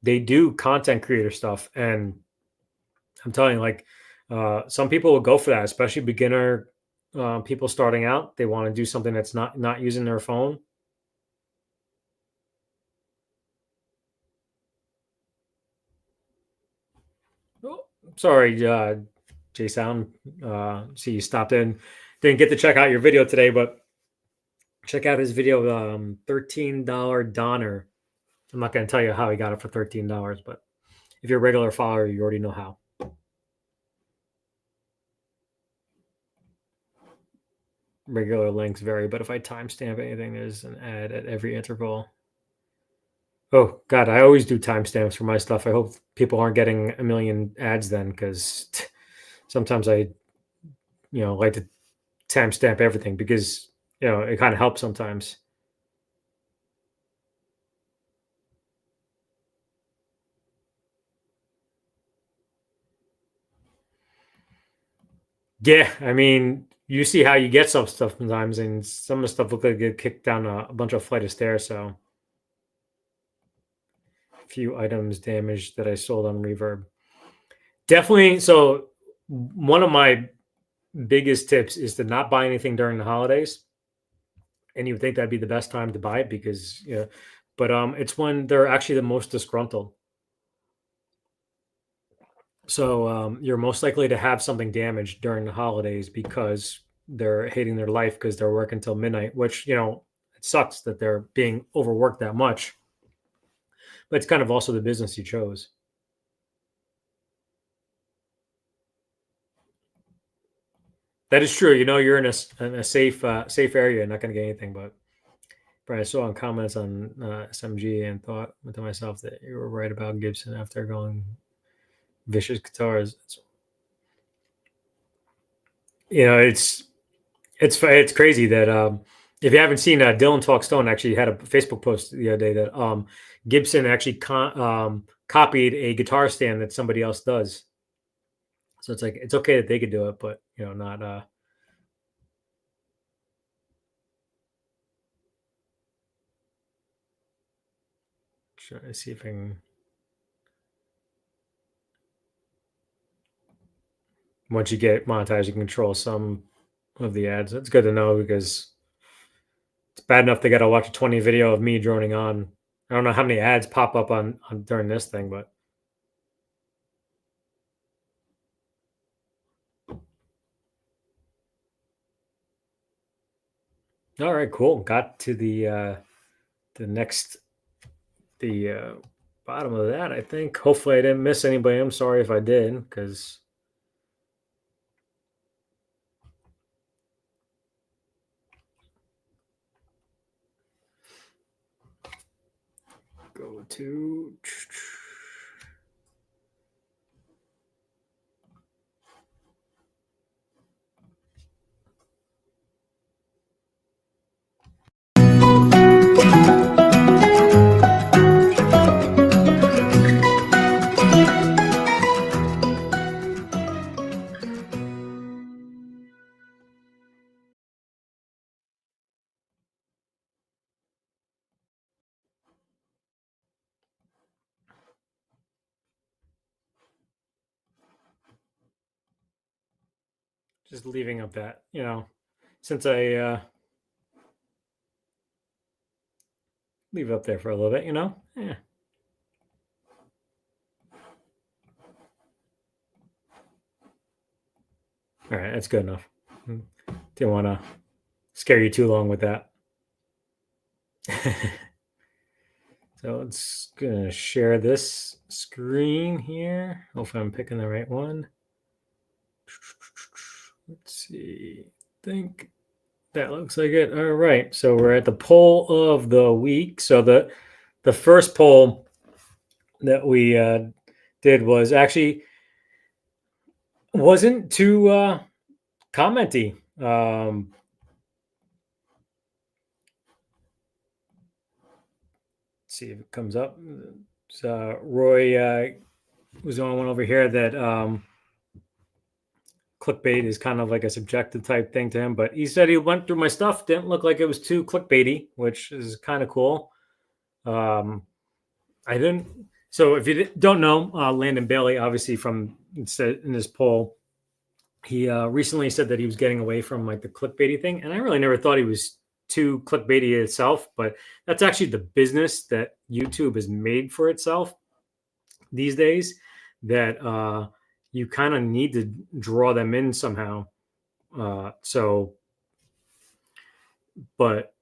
they do content creator stuff, and I'm telling you, like some people will go for that, especially beginner people starting out. They want to do something that's not using their phone. Oh, sorry, Jay Sound. See, you stopped in. Didn't get to check out your video today, but check out his video, $13 Donner. I'm not going to tell you how he got it for $13, but if you're a regular follower, you already know how. Regular links vary, but if I timestamp anything, there's an ad at every interval. Oh God, I always do timestamps for my stuff. I hope people aren't getting a million ads then, because sometimes I, like to timestamp everything because it kind of helps sometimes. Yeah, I mean, you see how you get some stuff sometimes, and some of the stuff look like it get kicked down a bunch of flight of stairs. So, a few items damaged that I sold on Reverb. Definitely. So, one of my biggest tips is to not buy anything during the holidays. And you would think that'd be the best time to buy it because, but it's when they're actually the most disgruntled. So you're most likely to have something damaged during the holidays because they're hating their life because they're working till midnight, which, it sucks that they're being overworked that much, but it's kind of also the business you chose. That is true. You're in a safe area, not going to get anything. But I saw in comments on SMG and thought to myself that you were right about Gibson after going vicious guitars. It's crazy that if you haven't seen Dylan Talk Stone actually had a Facebook post the other day that Gibson actually copied a guitar stand that somebody else does. So it's like it's okay that they could do it, but not. Trying to see if I can. once you get monetized, you can control some of the ads. That's good to know because it's bad enough they got to watch a 20 video of me droning on. I don't know how many ads pop up on during this thing, but all right, cool. Got to the next bottom of that. I think. Hopefully, I didn't miss anybody. I'm sorry if I did, because go to. Just leaving up that, since I leave it up there for a little bit, yeah. All right, that's good enough. Didn't want to scare you too long with that. So it's gonna share this screen here. Hopefully I'm picking the right one. Let's see. I think that looks like it. All right. So we're at the poll of the week. So the first poll that we did was actually wasn't too commenty. See if it comes up. So Roy was the only one over here that clickbait is kind of like a subjective type thing to him, but he said he went through my stuff, didn't look like it was too clickbaity, which is kind of cool. I didn't. So if you don't know, Landon Bailey, obviously from in this poll, he recently said that he was getting away from like the clickbaity thing, and I really never thought he was too clickbaity itself, but that's actually the business that YouTube has made for itself these days, that you kind of need to draw them in somehow. But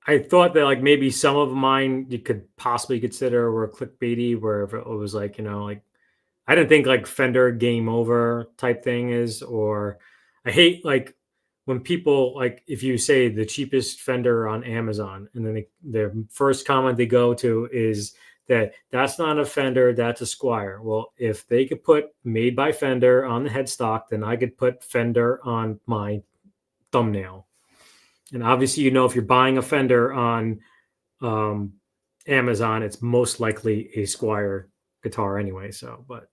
I thought that like maybe some of mine you could possibly consider were clickbaity, where if it was like, like I didn't think like Fender game over type thing is, or I hate like when people like if you say the cheapest Fender on Amazon and then their first comment they go to is that's not a Fender, that's a Squire. Well, if they could put made by Fender on the headstock, then I could put Fender on my thumbnail. And obviously, if you're buying a Fender on Amazon, it's most likely a Squire guitar anyway. So, but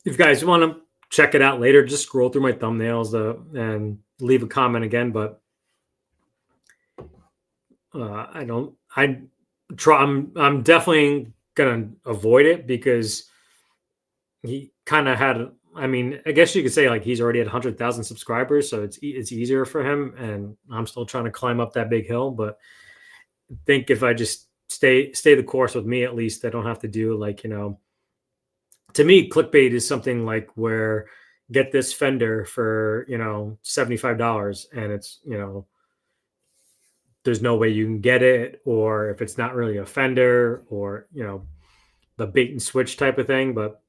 if you guys want to check it out later, just scroll through my thumbnails and leave a comment again. But I'm definitely gonna avoid it because he kind of had. I mean, I guess you could say like he's already at 100,000 subscribers, so it's easier for him, and I'm still trying to climb up that big hill. But I think if I just stay the course with me, at least I don't have to do like to me, clickbait is something like where get this Fender for $75, and it's there's no way you can get it, or if it's not really a Fender, or the bait and switch type of thing. But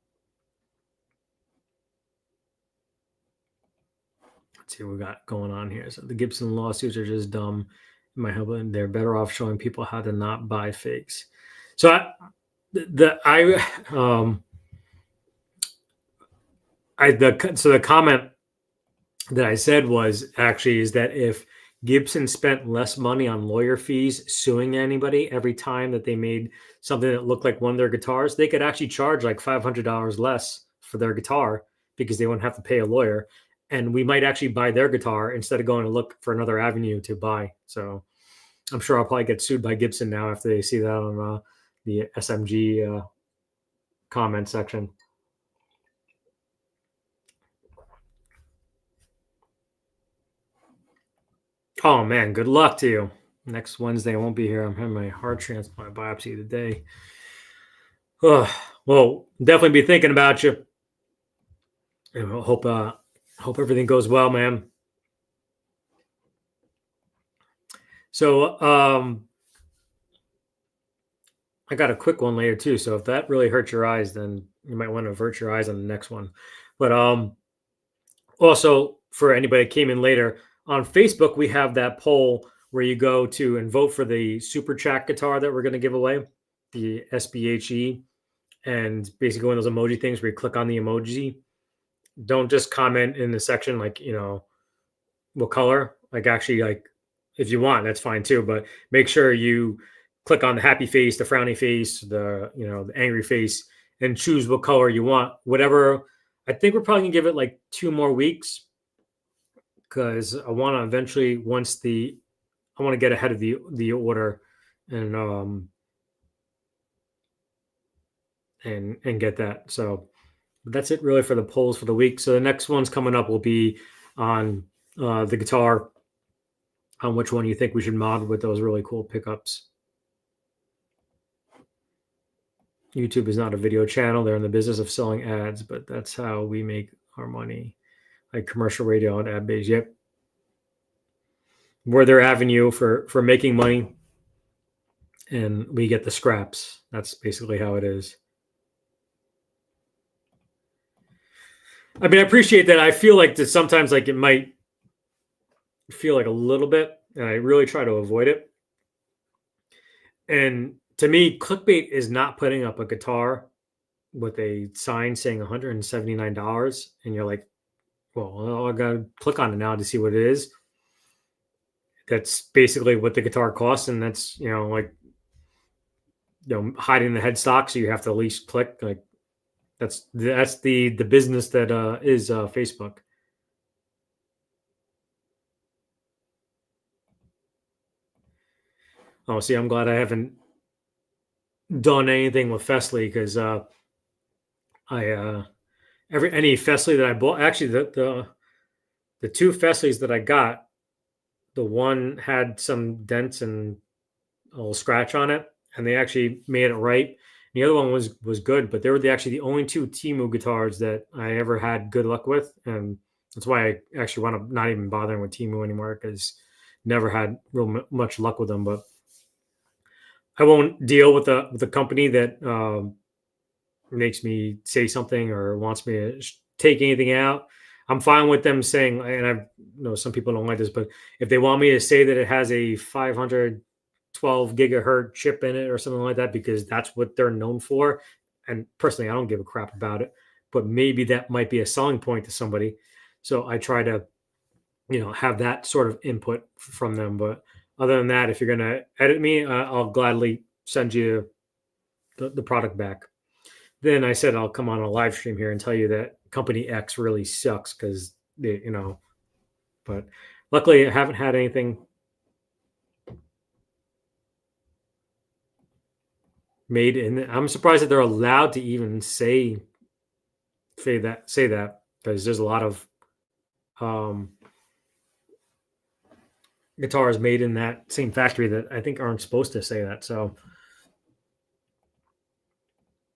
let's see what we got going on here. So the Gibson lawsuits are just dumb. In my opinion, they're better off showing people how to not buy fakes. So the comment that I said was actually is that if Gibson spent less money on lawyer fees suing anybody every time that they made something that looked like one of their guitars, they could actually charge like $500 less for their guitar because they wouldn't have to pay a lawyer. And we might actually buy their guitar instead of going to look for another avenue to buy. So I'm sure I'll probably get sued by Gibson now after they see that on the SMG comment section. Oh man, good luck to you. Next Wednesday I won't be here. I'm having my heart transplant biopsy today. Oh, well, definitely be thinking about you. And I hope everything goes well, man. So I got a quick one later too. So if that really hurts your eyes, then you might want to avert your eyes on the next one. But also for anybody that came in later, on Facebook we have that poll where you go to and vote for the super chat guitar that we're going to give away, the SBHE, and basically one of those emoji things where you click on the emoji. Don't just comment in the section like, what color. Like actually, like if you want, that's fine too. But make sure you click on the happy face, the frowny face, the angry face, and choose what color you want. Whatever. I think we're probably gonna give it like 2 more weeks because I want to eventually I want to get ahead of the order and and get that. So that's it really for the polls for the week. So the next one's coming up will be on the guitar, on which one you think we should mod with those really cool pickups. YouTube is not a video channel. They're in the business of selling ads, but that's how we make our money. Like commercial radio and ad based. Yep. We're their avenue for making money, and we get the scraps. That's basically how it is. I mean, I appreciate that. I feel like that sometimes like it might feel like a little bit, and I really try to avoid it. And to me, clickbait is not putting up a guitar with a sign saying $179, and you're like, well, I gotta click on it now to see what it is. That's basically what the guitar costs, and that's like hiding the headstock, so you have to at least click. Like that's the business that is Facebook. Oh, see, I'm glad I haven't done anything with Festly because I any Festly that I bought, actually the 2 Festleys that I got, the one had some dents and a little scratch on it, and they actually made it right. The other one was good, but they were actually the only 2 Temu guitars that I ever had good luck with, and that's why I actually wound up not even bothering with Temu anymore because never had real much luck with them. But I won't deal with the company that makes me say something or wants me to take anything out. I'm fine with them saying, and I know some people don't like this, but if they want me to say that it has a 512 gigahertz chip in it or something like that, because that's what they're known for. And personally, I don't give a crap about it, but maybe that might be a selling point to somebody. So I try to, have that sort of input from them. But other than that, if you're going to edit me, I'll gladly send you the product back. Then I said I'll come on a live stream here and tell you that company X really sucks because but luckily I haven't had anything made in. I'm surprised that they're allowed to even say that because there's a lot of guitars made in that same factory that I think aren't supposed to say that. So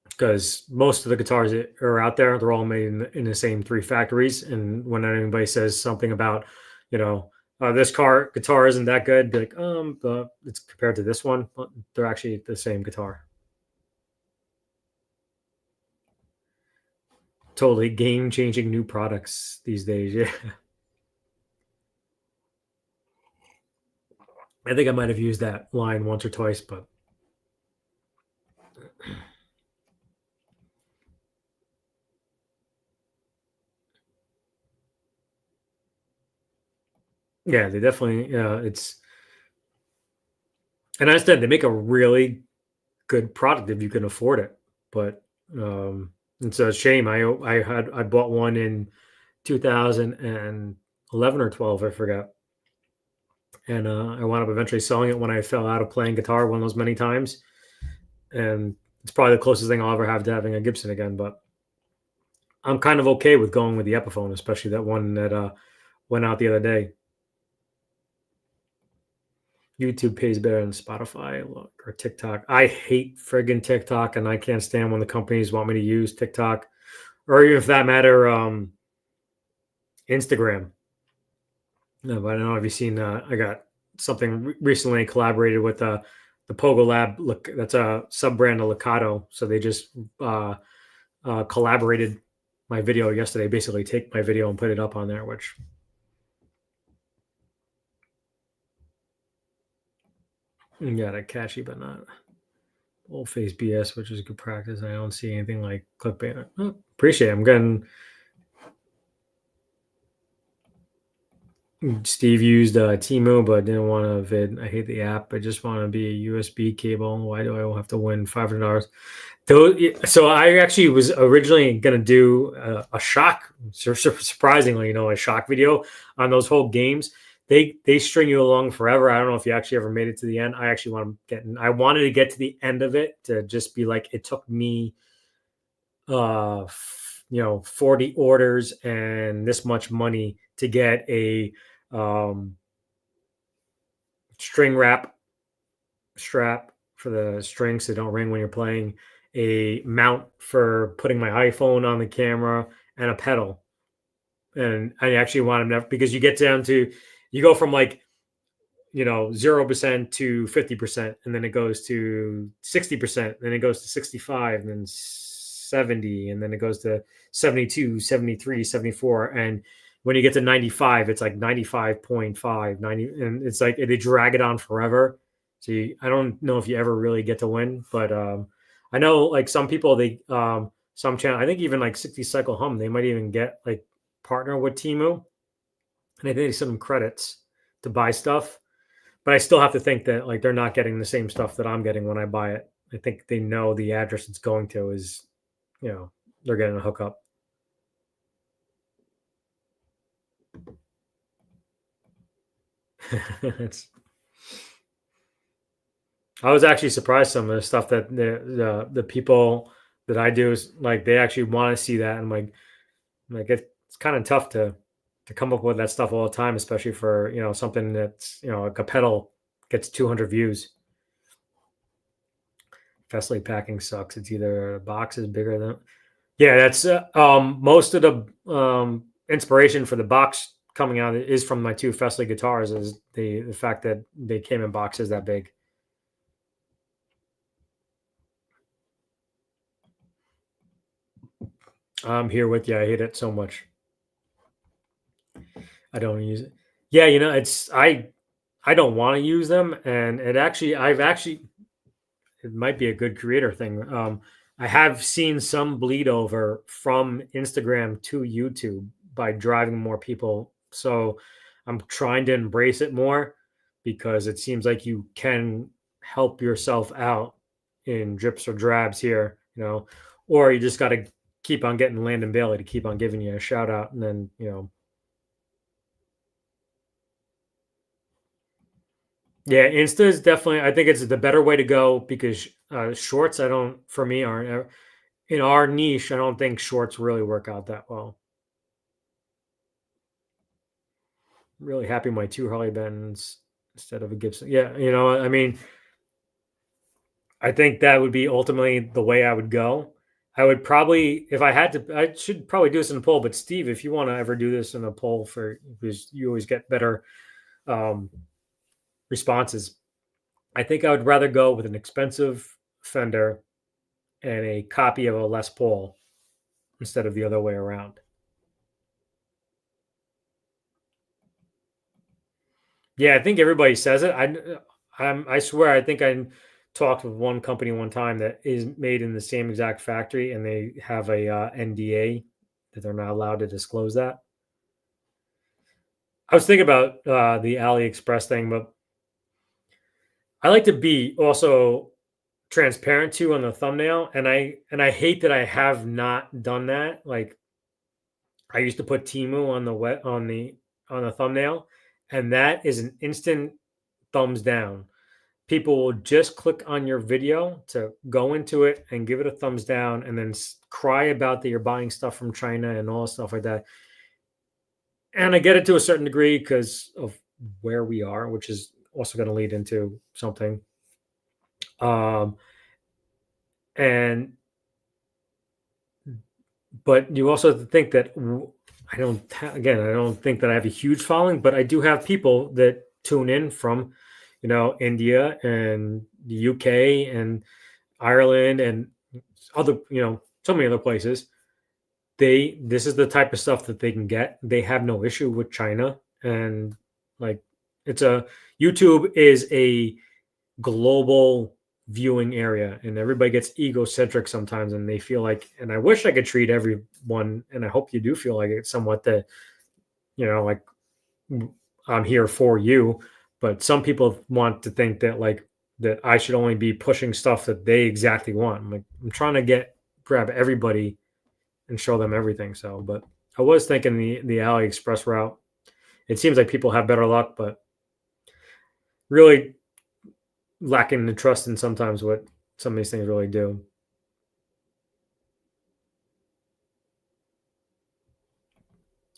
because most of the guitars that are out there, they're all made in the same 3 factories. And when anybody says something about, this guitar isn't that good, be like, but it's compared to this one, but they're actually the same guitar. Totally game-changing new products these days. Yeah. I think I might have used that line once or twice, but yeah, they definitely, and I said they make a really good product if you can afford it. But it's a shame. I bought one in 2011 or 12, I forgot, and I wound up eventually selling it when I fell out of playing guitar one of those many times. and it's probably the closest thing I'll ever have to having a Gibson again. But I'm kind of okay with going with the Epiphone, especially that one that went out the other day. YouTube pays better than Spotify or TikTok. I hate friggin' TikTok, and I can't stand when the companies want me to use TikTok, or even, for that matter, Instagram. No, but I don't know if you've seen. I got something recently collaborated with the Pogo Lab. Look, that's a sub brand of Lakato. So they just collaborated my video yesterday. Basically, take my video and put it up on there, which got a catchy, but not old face BS, which is good practice. I don't see anything like clickbait. Oh, appreciate it. I'm getting. Steve used Timu, but didn't want to vid. I hate the app. I just want to be a USB cable. Why do I have to win $500? So I actually was originally going to do a shock, surprisingly, a shock video on those whole games. They string you along forever. I don't know if you actually ever made it to the end. I actually I wanted to get to the end of it to just be like, it took me 40 orders and this much money to get a string wrap strap for the strings so they don't ring when you're playing, a mount for putting my iPhone on the camera, and a pedal. And I actually wanted enough, because you get down to, you go from like 0% to 50%, and then it goes to 60%, then it goes to 65, and then 70, and then it goes to 72, 73, 74, and when you get to 95, it's like 95.5, 90, and it's like they drag it on forever. So I don't know if you ever really get to win, but I know like some people, some channel, I think even like 60 Cycle Hum, they might even get like partner with Timu, and I think they send them credits to buy stuff. But I still have to think that like they're not getting the same stuff that I'm getting when I buy it. I think they know the address it's going to is, they're getting a hookup. I was actually surprised some of the stuff that the people that I do is like, they actually want to see that. And like it's kind of tough to come up with that stuff all the time, especially for something that's like a pedal gets 200 views. Festley packing sucks. It's either a box is bigger than. Yeah, that's most of the inspiration for the box coming out is from my two Festley guitars. Is the fact that they came in boxes that big. I'm here with you. I hate it so much. I don't use it. Yeah, it's I don't want to use them, and it might be a good creator thing. I have seen some bleed over from Instagram to YouTube by driving more people. So I'm trying to embrace it more, because it seems like you can help yourself out in drips or drabs here, or you just got to keep on getting Landon Bailey to keep on giving you a shout out. And then, yeah, Insta is definitely, I think it's the better way to go, because shorts, for me, aren't in our niche. I don't think shorts really work out that well. Really happy my two Harley Benz instead of a Gibson. Yeah, I mean, I think that would be ultimately the way I would go. I would probably, if I had to, I should probably do this in a poll. But Steve, if you want to ever do this in a poll, because you always get better responses, I think I would rather go with an expensive Fender and a copy of a Les Paul instead of the other way around. Yeah, I think everybody says it. I swear, I think I talked with one company one time that is made in the same exact factory, and they have a NDA that they're not allowed to disclose that. I was thinking about the AliExpress thing, but I like to be also transparent too on the thumbnail, and I hate that I have not done that. Like, I used to put Timu on the thumbnail, and that is an instant thumbs down. people will just click on your video to go into it and give it a thumbs down and then cry about that you're buying stuff from China and all stuff like that. And I get it to a certain degree because of where we are, which is also going to lead into something. Um, and but you also have to think that I don't think that I have a huge following, but I do have people that tune in from, India and the UK and Ireland and other, so many other places. This is the type of stuff that they can get. They have no issue with China, and like it's a YouTube is a global viewing area, and everybody gets egocentric sometimes, and they feel like, and I wish I could treat everyone, and I hope you do feel like it's somewhat that, like I'm here for you, but some people want to think that like that I should only be pushing stuff that they exactly want. I'm trying to grab everybody and show them everything. So, but I was thinking the AliExpress route. It seems like people have better luck, but really lacking the trust in sometimes what some of these things really do.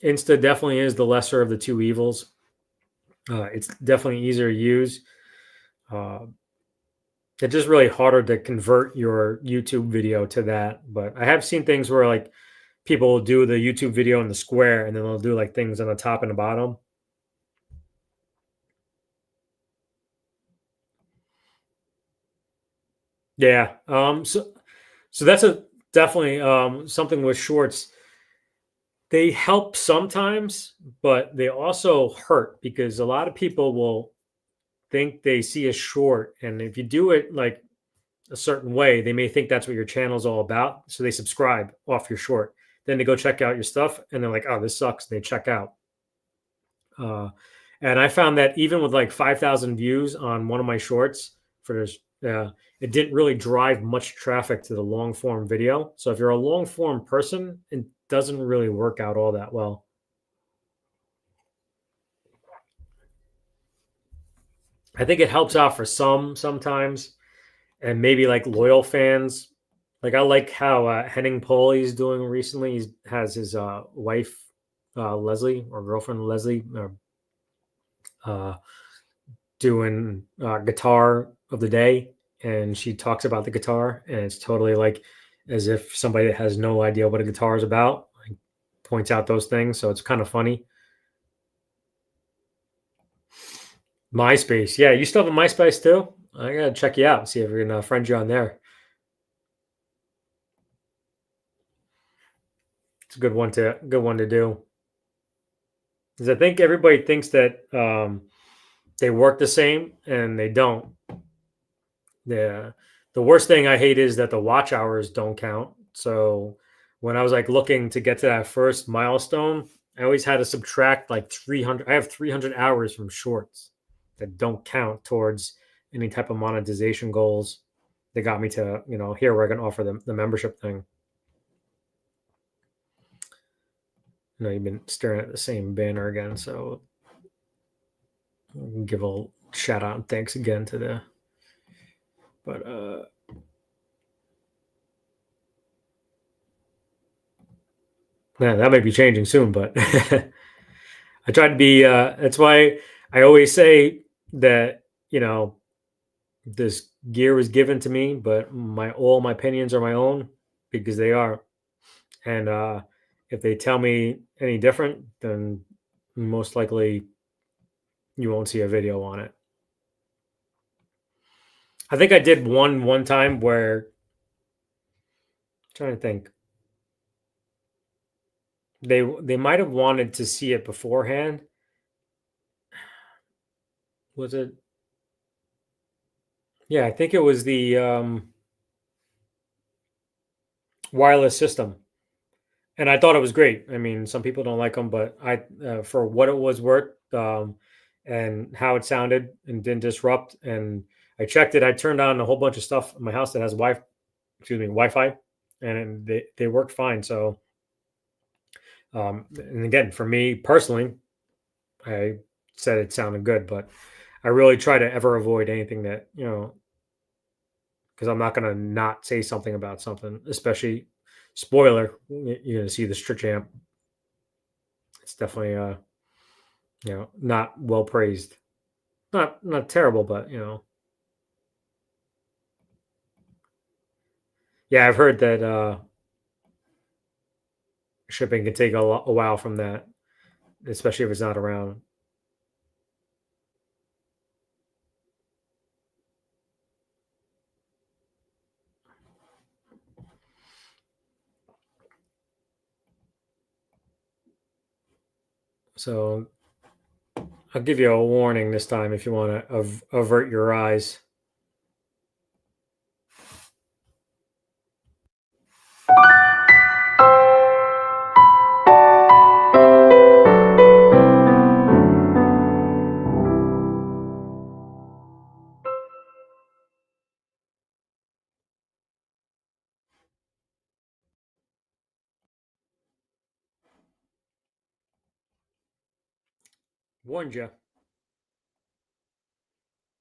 Insta definitely is the lesser of the two evils. It's definitely easier to use. It's just really harder to convert your YouTube video to that. But I have seen things where like people will do the YouTube video in the square and then they'll do like things on the top and the bottom. Yeah. So that's definitely something with shorts. They help sometimes, but they also hurt because a lot of people will think they see a short, and if you do it like a certain way, they may think that's what your channel is all about. So they subscribe off your short. Then they go check out your stuff, and they're like, "Oh, this sucks." And they check out. Uh, and I found that even with like 5,000 views on one of my shorts for this, it didn't really drive much traffic to the long form video. So if you're a long form person, it doesn't really work out all that well. I think it helps out for sometimes, and maybe like loyal fans. Like I like how Henning Pauli's doing recently. He has his wife Leslie or girlfriend Leslie uh, doing guitar of the day, and she talks about the guitar, and it's totally like as if somebody that has no idea what a guitar is about like, points out those things. So it's kind of funny. MySpace, yeah, you still have a MySpace too? I gotta check you out, see if we can friend you on there. It's a good one to do. Because I think everybody thinks that they work the same, and they don't. The worst thing I hate is that the watch hours don't count. So when I was like looking to get to that first milestone, I always had to subtract like 300. I have 300 hours from shorts that don't count towards any type of monetization goals. That got me to, here we're going to offer the membership thing. You've been staring at the same banner again, so give a shout out and thanks again to the. But yeah, that might be changing soon. But I try to be. That's why I always say that this gear was given to me, but all my opinions are my own because they are. And if they tell me any different, then most likely you won't see a video on it. I think I did one time where I'm trying to think. They might have wanted to see it beforehand. Was it? Yeah, I think it was the wireless system, and I thought it was great. I mean, some people don't like them, but I, for what it was worth, and how it sounded and didn't disrupt, and I checked it. I turned on a whole bunch of stuff in my house that has Wi-Fi, and they worked fine. So, and again, for me personally, I said it sounded good, but I really try to ever avoid anything that, because I'm not gonna not say something about something, especially spoiler. You're gonna see the Stritch amp. It's definitely not well praised. Not terrible, but yeah, I've heard that shipping can take a while from that, especially if it's not around. So I'll give you a warning this time if you want to avert your eyes. Warned you.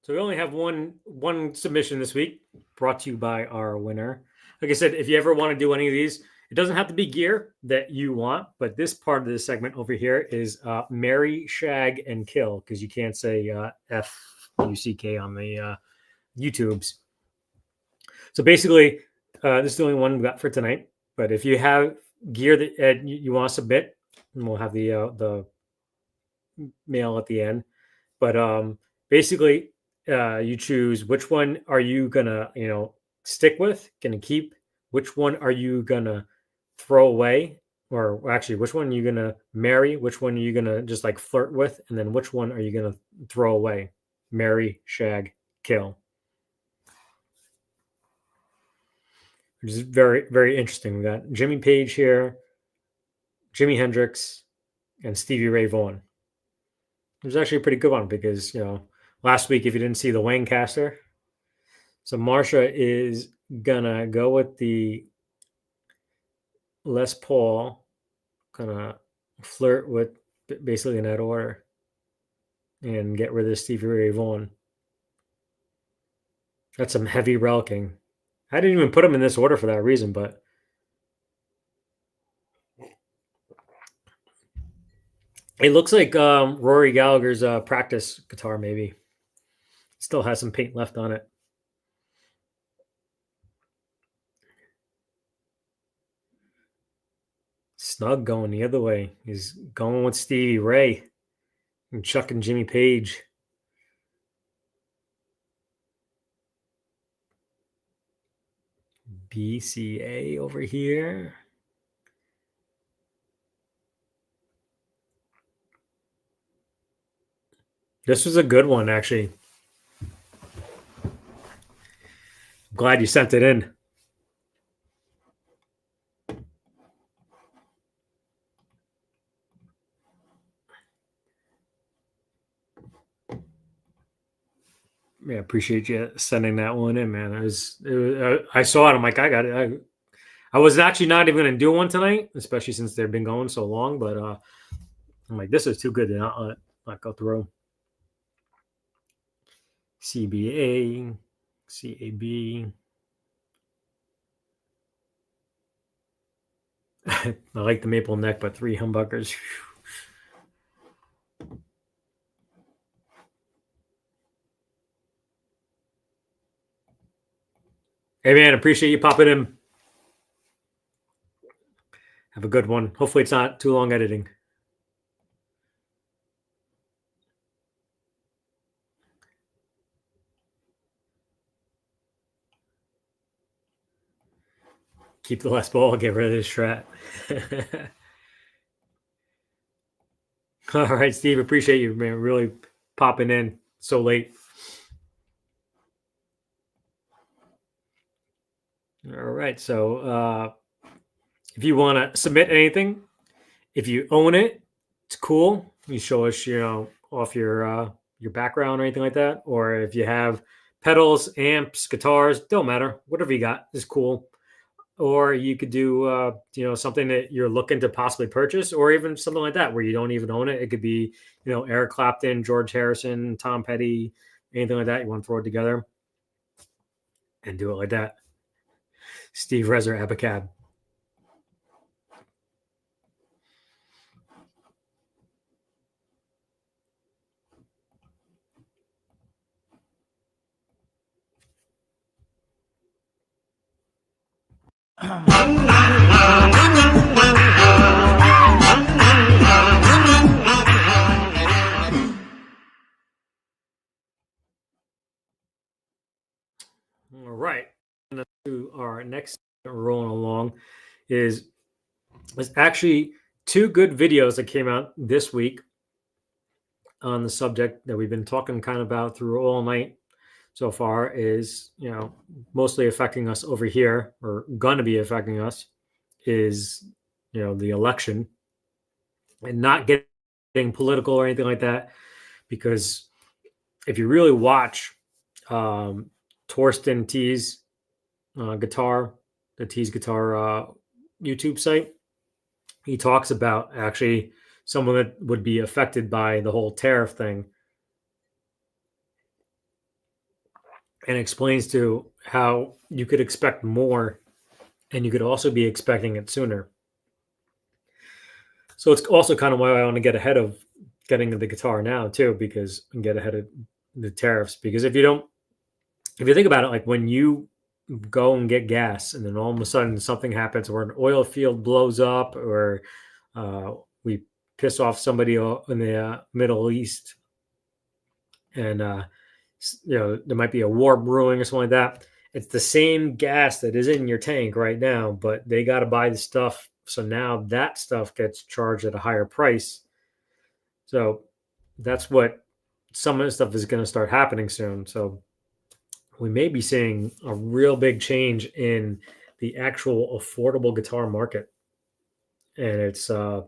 So we only have one submission this week, brought to you by our winner. Like I said, if you ever want to do any of these, it doesn't have to be gear that you want, but this part of the segment over here is marry, shag, and kill, because you can't say F-U-C-K on the YouTubes. So basically, this is the only one we got for tonight. But if you have gear that you want to submit, and we'll have the mail at the end. But basically, you choose which one are you gonna stick with, gonna keep. Which one are you gonna throw away, or actually, which one are you gonna marry? Which one are you gonna just like flirt with, and then which one are you gonna throw away? Marry, shag, kill. Which is very, very interesting. We got Jimmy Page here, Jimi Hendrix, and Stevie Ray Vaughan. It was actually a pretty good one because, last week, if you didn't see the Wayne caster, so Marsha is gonna go with the Les Paul, gonna flirt with basically in that order and get rid of Stevie Ray Vaughan. That's some heavy reliking. I didn't even put them in this order for that reason, but it looks like Rory Gallagher's practice guitar, maybe. Still has some paint left on it. Snug going the other way. He's going with Stevie Ray and chucking Jimmy Page. BCA over here. This was a good one, actually. I'm glad you sent it in. Yeah, appreciate you sending that one in, man. I saw it. I'm like, I got it. I was actually not even going to do one tonight, especially since they've been going so long. But I'm like, this is too good to not go through. CBA, CAB. I like the maple neck, but 3 humbuckers. Hey, man, appreciate you popping in. Have a good one. Hopefully it's not too long editing. Keep the Les Paul, get rid of this Strat. All right, Steve, appreciate you, man, really popping in so late. All right, so if you want to submit anything, if you own it, it's cool. You show us, off your background or anything like that. Or if you have pedals, amps, guitars, don't matter. Whatever you got is cool. or you could do something that you're looking to possibly purchase, or even something like that where you don't even own it. It could be Eric Clapton, George Harrison, Tom Petty, anything like that. You want to throw it together and do it like that. Steve Rezer Abacab. All right. To our next rolling along is there's actually two good videos that came out this week on the subject that we've been talking kind of about through all night so far, is mostly affecting us over here, or going to be affecting us, is the election, and not getting political or anything like that, because if you really watch Torsten T's guitar, the T's guitar YouTube site, he talks about actually someone that would be affected by the whole tariff thing, and explains to how you could expect more and you could also be expecting it sooner. So it's also kind of why I want to get ahead of getting the guitar now too, because and get ahead of the tariffs. Because if you think about it, like when you go and get gas and then all of a sudden something happens, or an oil field blows up, or we piss off somebody in the Middle East, and there might be a war brewing or something like that. It's the same gas that is in your tank right now, but they got to buy the stuff. So now that stuff gets charged at a higher price. So that's what some of the stuff is going to start happening soon. So we may be seeing a real big change in the actual affordable guitar market. And it's, I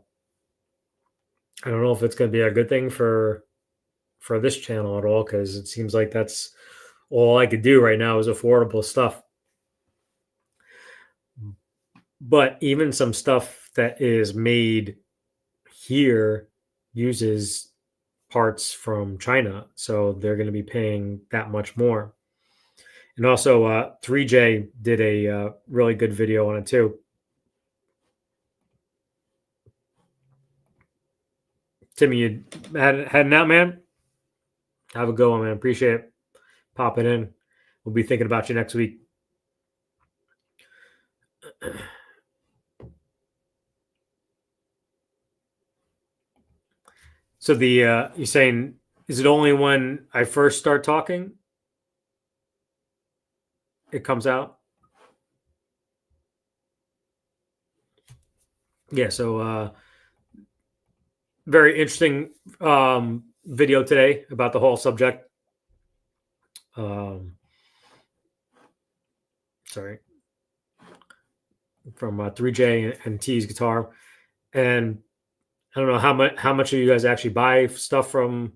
don't know if it's going to be a good thing for this channel at all, because it seems like that's all I could do right now is affordable stuff. But even some stuff that is made here uses parts from China, so they're going to be paying that much more. And also, 3J did a really good video on it too. Timmy, you heading out, man? Have a good one, man. Appreciate it. Popping in. We'll be thinking about you next week. So you're saying, is it only when I first start talking it comes out? Yeah. So very interesting video today about the whole subject. Sorry, from 3J and T's guitar, and I don't know how much of you guys actually buy stuff from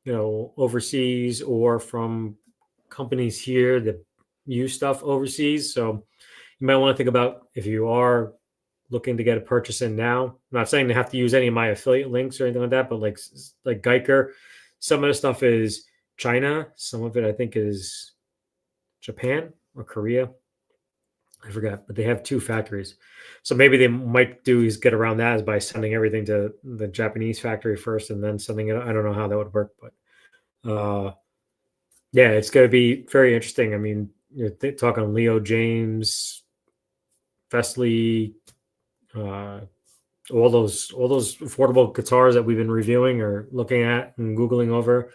overseas, or from companies here that use stuff overseas. So you might want to think about, if you are looking to get a purchase in now. I'm not saying to have to use any of my affiliate links or anything like that, but like Geiker, some of the stuff is China, some of it I think is Japan or Korea. I forgot, but they have two factories. So maybe they might do is get around that is by sending everything to the Japanese factory first and then sending it. I don't know how that would work, but yeah, it's going to be very interesting. I mean, you're talking Leo James, Fesley, all those affordable guitars that we've been reviewing or looking at and Googling over.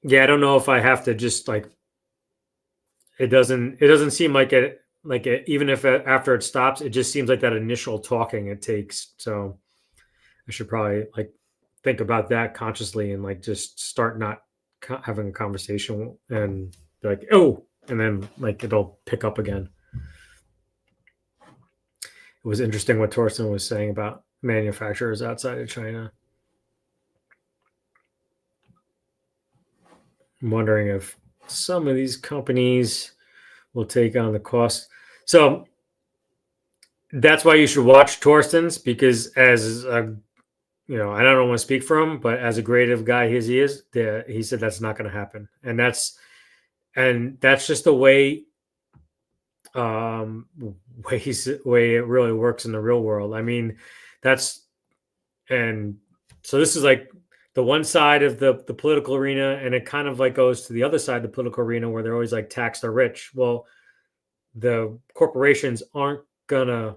Yeah, I don't know if I have to just like, it doesn't seem like it, even if after it stops, it just seems like that initial talking it takes. So I should probably like think about that consciously and like just start not having a conversation and be like, oh, and then like it'll pick up again. It was interesting what Torsten was saying about manufacturers outside of China. I'm wondering if some of these companies will take on the cost. So that's why you should watch Torsten's, because as a, I don't want to speak for him, but as a creative guy as he is, he said that's not going to happen, and that's just the way um way it really works in the real world. I mean, that's and so this is like the one side of the political arena, and it kind of like goes to the other side of the political arena where they're always like tax the rich. Well, the corporations aren't gonna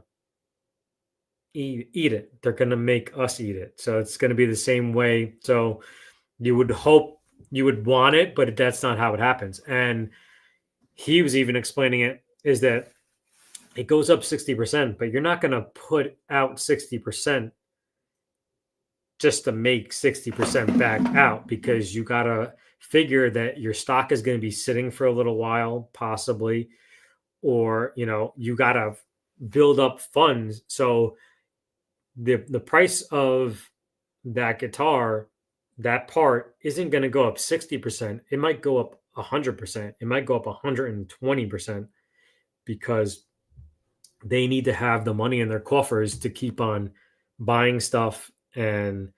eat it. They're gonna make us eat it. So it's gonna be the same way. So you would hope, you would want it, but that's not how it happens. And he was even explaining it is that it goes up 60%, but you're not going to put out 60% just to make 60% back out, because you got to figure that your stock is going to be sitting for a little while, possibly, or, you got to build up funds. So the price of that guitar, that part isn't going to go up 60%. It might go up 100%. It might go up 120%, because they need to have the money in their coffers to keep on buying stuff, and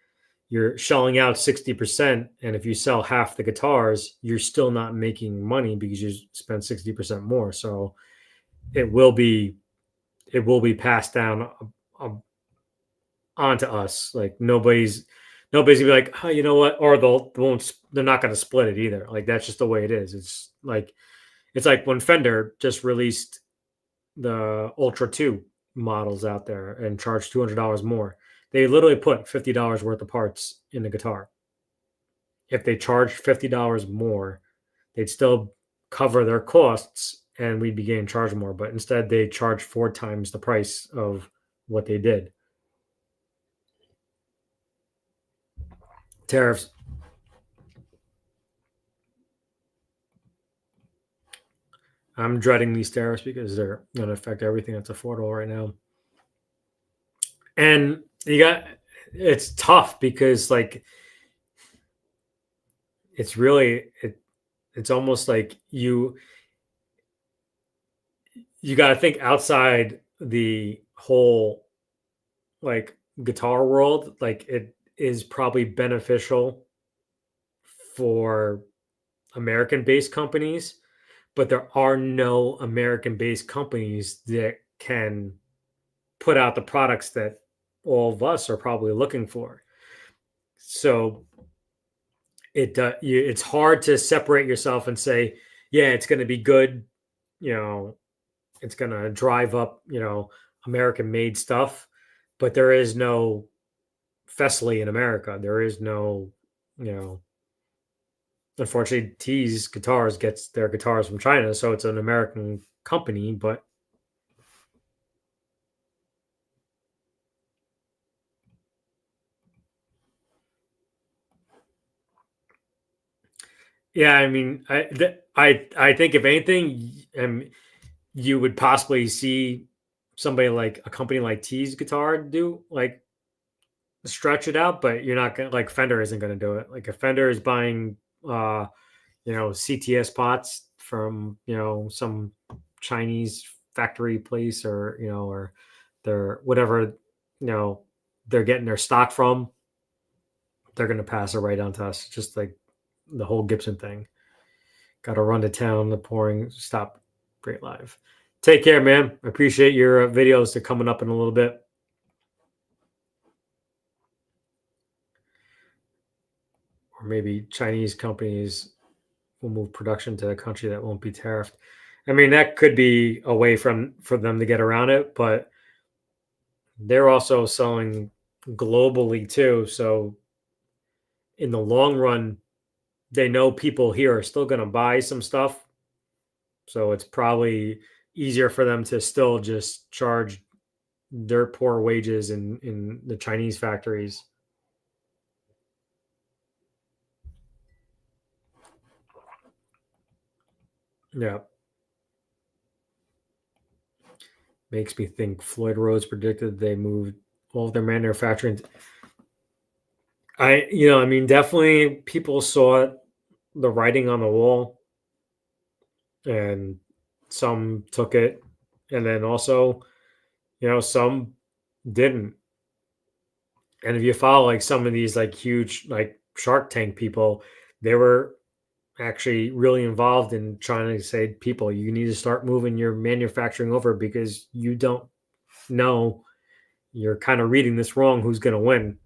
you're shelling out 60%, and if you sell half the guitars, you're still not making money because you spent 60% more. So it will be passed down onto us. Like nobody's gonna be like, oh, you know what, or they're not going to split it either. Like that's just the way it is. It's like when Fender just released the Ultra 2 models out there and charged $200 more. They literally put $50 worth of parts in the guitar. If they charged $50 more, they'd still cover their costs and we'd be getting charged more. But instead, they charge 4 times the price of what they did. Tariffs. I'm dreading these tariffs because they're going to affect everything that's affordable right now. And it's tough because like it's really it's almost like you got to think outside the whole like guitar world. Like it is probably beneficial for American based companies, but there are no American based companies that can put out the products that all of us are probably looking for. So it's hard to separate yourself and say, yeah, it's going to be good, it's going to drive up, American made stuff, but there is no Fesley in America. There is no, unfortunately, T's Guitars gets their guitars from China, so it's an American company, but yeah, I mean, I think if anything, you would possibly see somebody like a company like T's Guitar do like stretch it out, but you're not gonna like Fender isn't gonna do it. Like if Fender is buying CTS pots from, some Chinese factory place, or, or they're whatever, they're getting their stock from, they're gonna pass it right on to us. Just like the whole Gibson thing. Gotta run to town, the pouring stop. Great live. Take care, man. I appreciate your videos. They're coming up in a little bit. Or maybe Chinese companies will move production to a country that won't be tariffed. I mean, that could be a way for them to get around it, but they're also selling globally too. So in the long run, they know people here are still going to buy some stuff. So it's probably easier for them to still just charge dirt poor wages in the Chinese factories. Yeah. Makes me think Floyd Rose predicted they moved all of their manufacturing. I mean, definitely people saw it the writing on the wall, and some took it, and then also, some didn't. And if you follow like some of these like huge like Shark Tank people, they were actually really involved in trying to say, people, you need to start moving your manufacturing over because you don't know, you're kind of reading this wrong, who's going to win.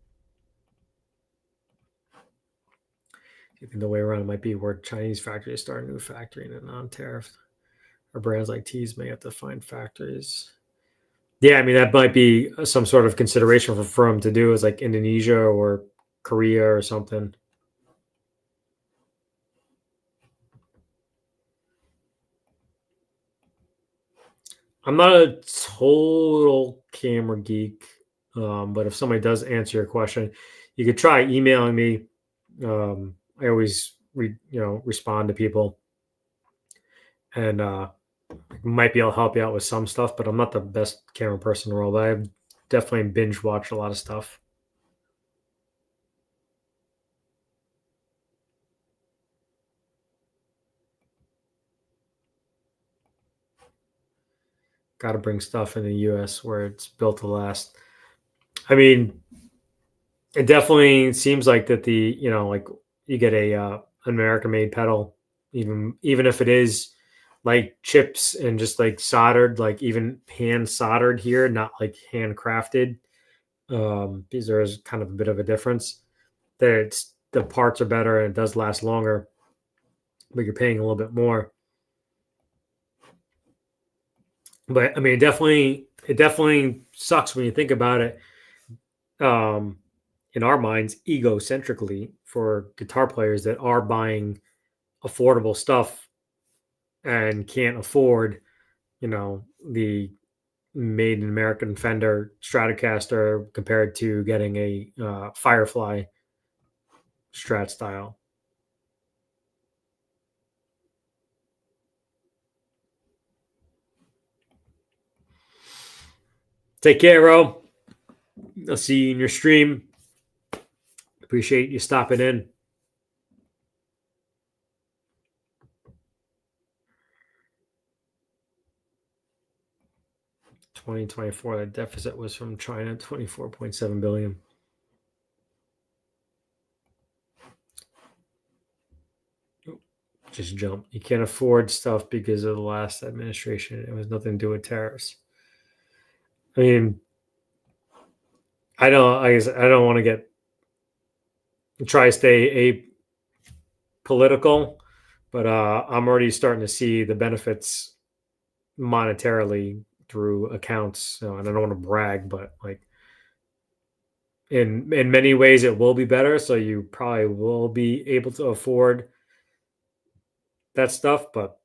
I think the way around it might be where Chinese factories start a new factory in a non-tariff, or brands like teas may have to find factories. Yeah, I mean that might be some sort of consideration for them to do, is like Indonesia or Korea or something. I'm not a total camera geek, but if somebody does answer your question, you could try emailing me. I always respond to people, and might be able to help you out with some stuff. But I'm not the best camera person in the world. I've definitely binge watched a lot of stuff. Got to bring stuff in the U.S. where it's built to last. I mean, it definitely seems like that like you get a American made pedal, even if it is like chips and just like soldered, like even hand soldered here, not like handcrafted. Because there is kind of a bit of a difference. That the parts are better and it does last longer, but you're paying a little bit more. But I mean, it definitely sucks when you think about it. Um, in our minds, egocentrically, for guitar players that are buying affordable stuff and can't afford, the made in American Fender Stratocaster compared to getting a Firefly Strat style. Take care, Ro. I'll see you in your stream. Appreciate you stopping in. $2024, the deficit was from China, 24.7 billion. Just jump. You can't afford stuff because of the last administration. It was nothing to do with tariffs. I mean, I don't want to try to stay apolitical, but I'm already starting to see the benefits monetarily through accounts. And I don't want to brag, but like in many ways it will be better. So you probably will be able to afford that stuff, but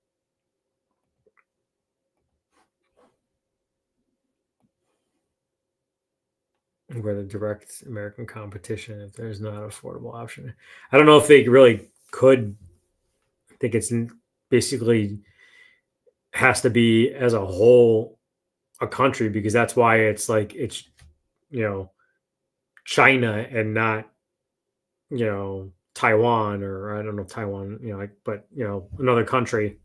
where the direct American competition, if there's not an affordable option, I don't know if they really could. I think it's basically has to be as a whole a country, because that's why it's like it's you know China and not Taiwan, or I don't know Taiwan, like, but another country.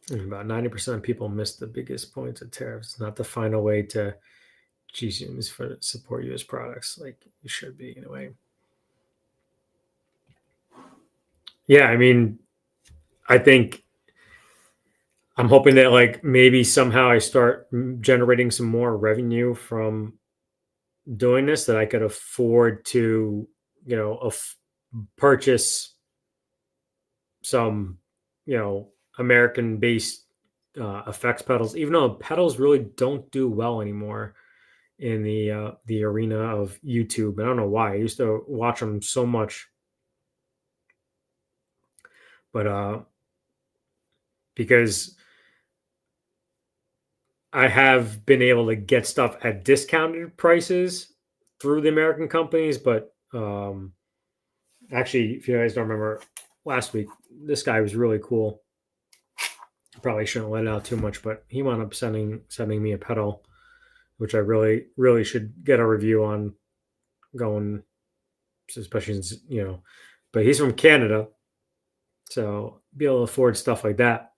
And about 90% of people miss the biggest points of tariffs, not to find a way to GCMs for support U.S. products like you should be in a way. Yeah, I mean, I think I'm hoping that like maybe somehow I start generating some more revenue from doing this, that I could afford to, purchase some, American based effects pedals, even though pedals really don't do well anymore in the arena of YouTube. I don't know why. I used to watch them so much, but because I have been able to get stuff at discounted prices through the American companies, but actually, if you guys don't remember, last week. This guy was really cool. Probably shouldn't let it out too much, but he wound up sending me a pedal, which I really should get a review on. Going, especially since but he's from Canada, so be able to afford stuff like that.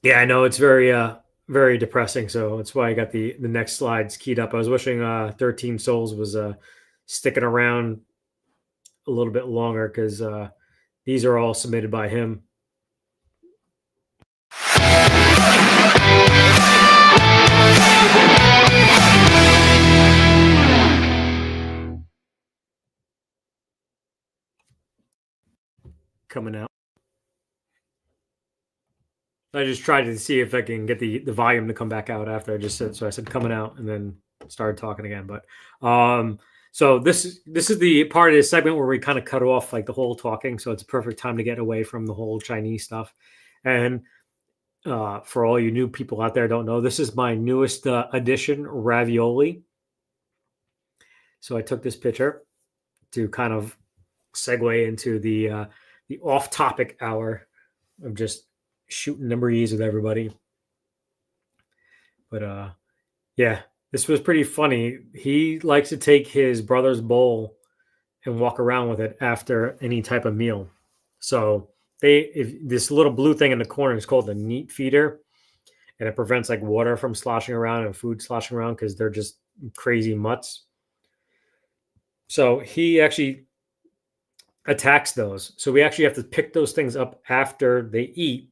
Yeah, I know it's very depressing, so that's why I got the next slides keyed up. I was wishing 13 Souls was sticking around a little bit longer because these are all submitted by him. Coming out. I just tried to see if I can get the volume to come back out after I just said, so I said coming out and then started talking again. But so this is the part of this segment where we kind of cut off like the whole talking. So it's a perfect time to get away from the whole Chinese stuff. And for all you new people out there don't know, this is my newest addition, ravioli. So I took this picture to kind of segue into the off-topic hour of just shooting the breeze with everybody. But yeah, this was pretty funny. He likes to take his brother's bowl and walk around with it after any type of meal. So this little blue thing in the corner is called the neat feeder, and it prevents like water from sloshing around and food sloshing around because they're just crazy mutts. So he actually attacks those. So we actually have to pick those things up after they eat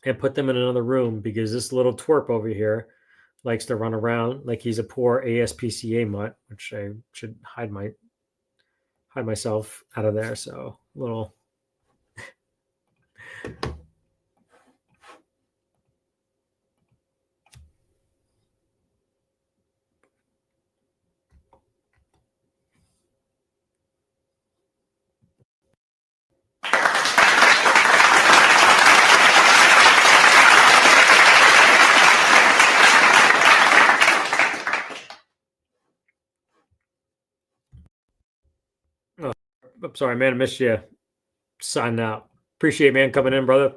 and put them in another room because this little twerp over here likes to run around like he's a poor ASPCA mutt, which I should hide myself out of there. So little. I'm sorry, man. I missed you signing out. Appreciate it, man, coming in, brother.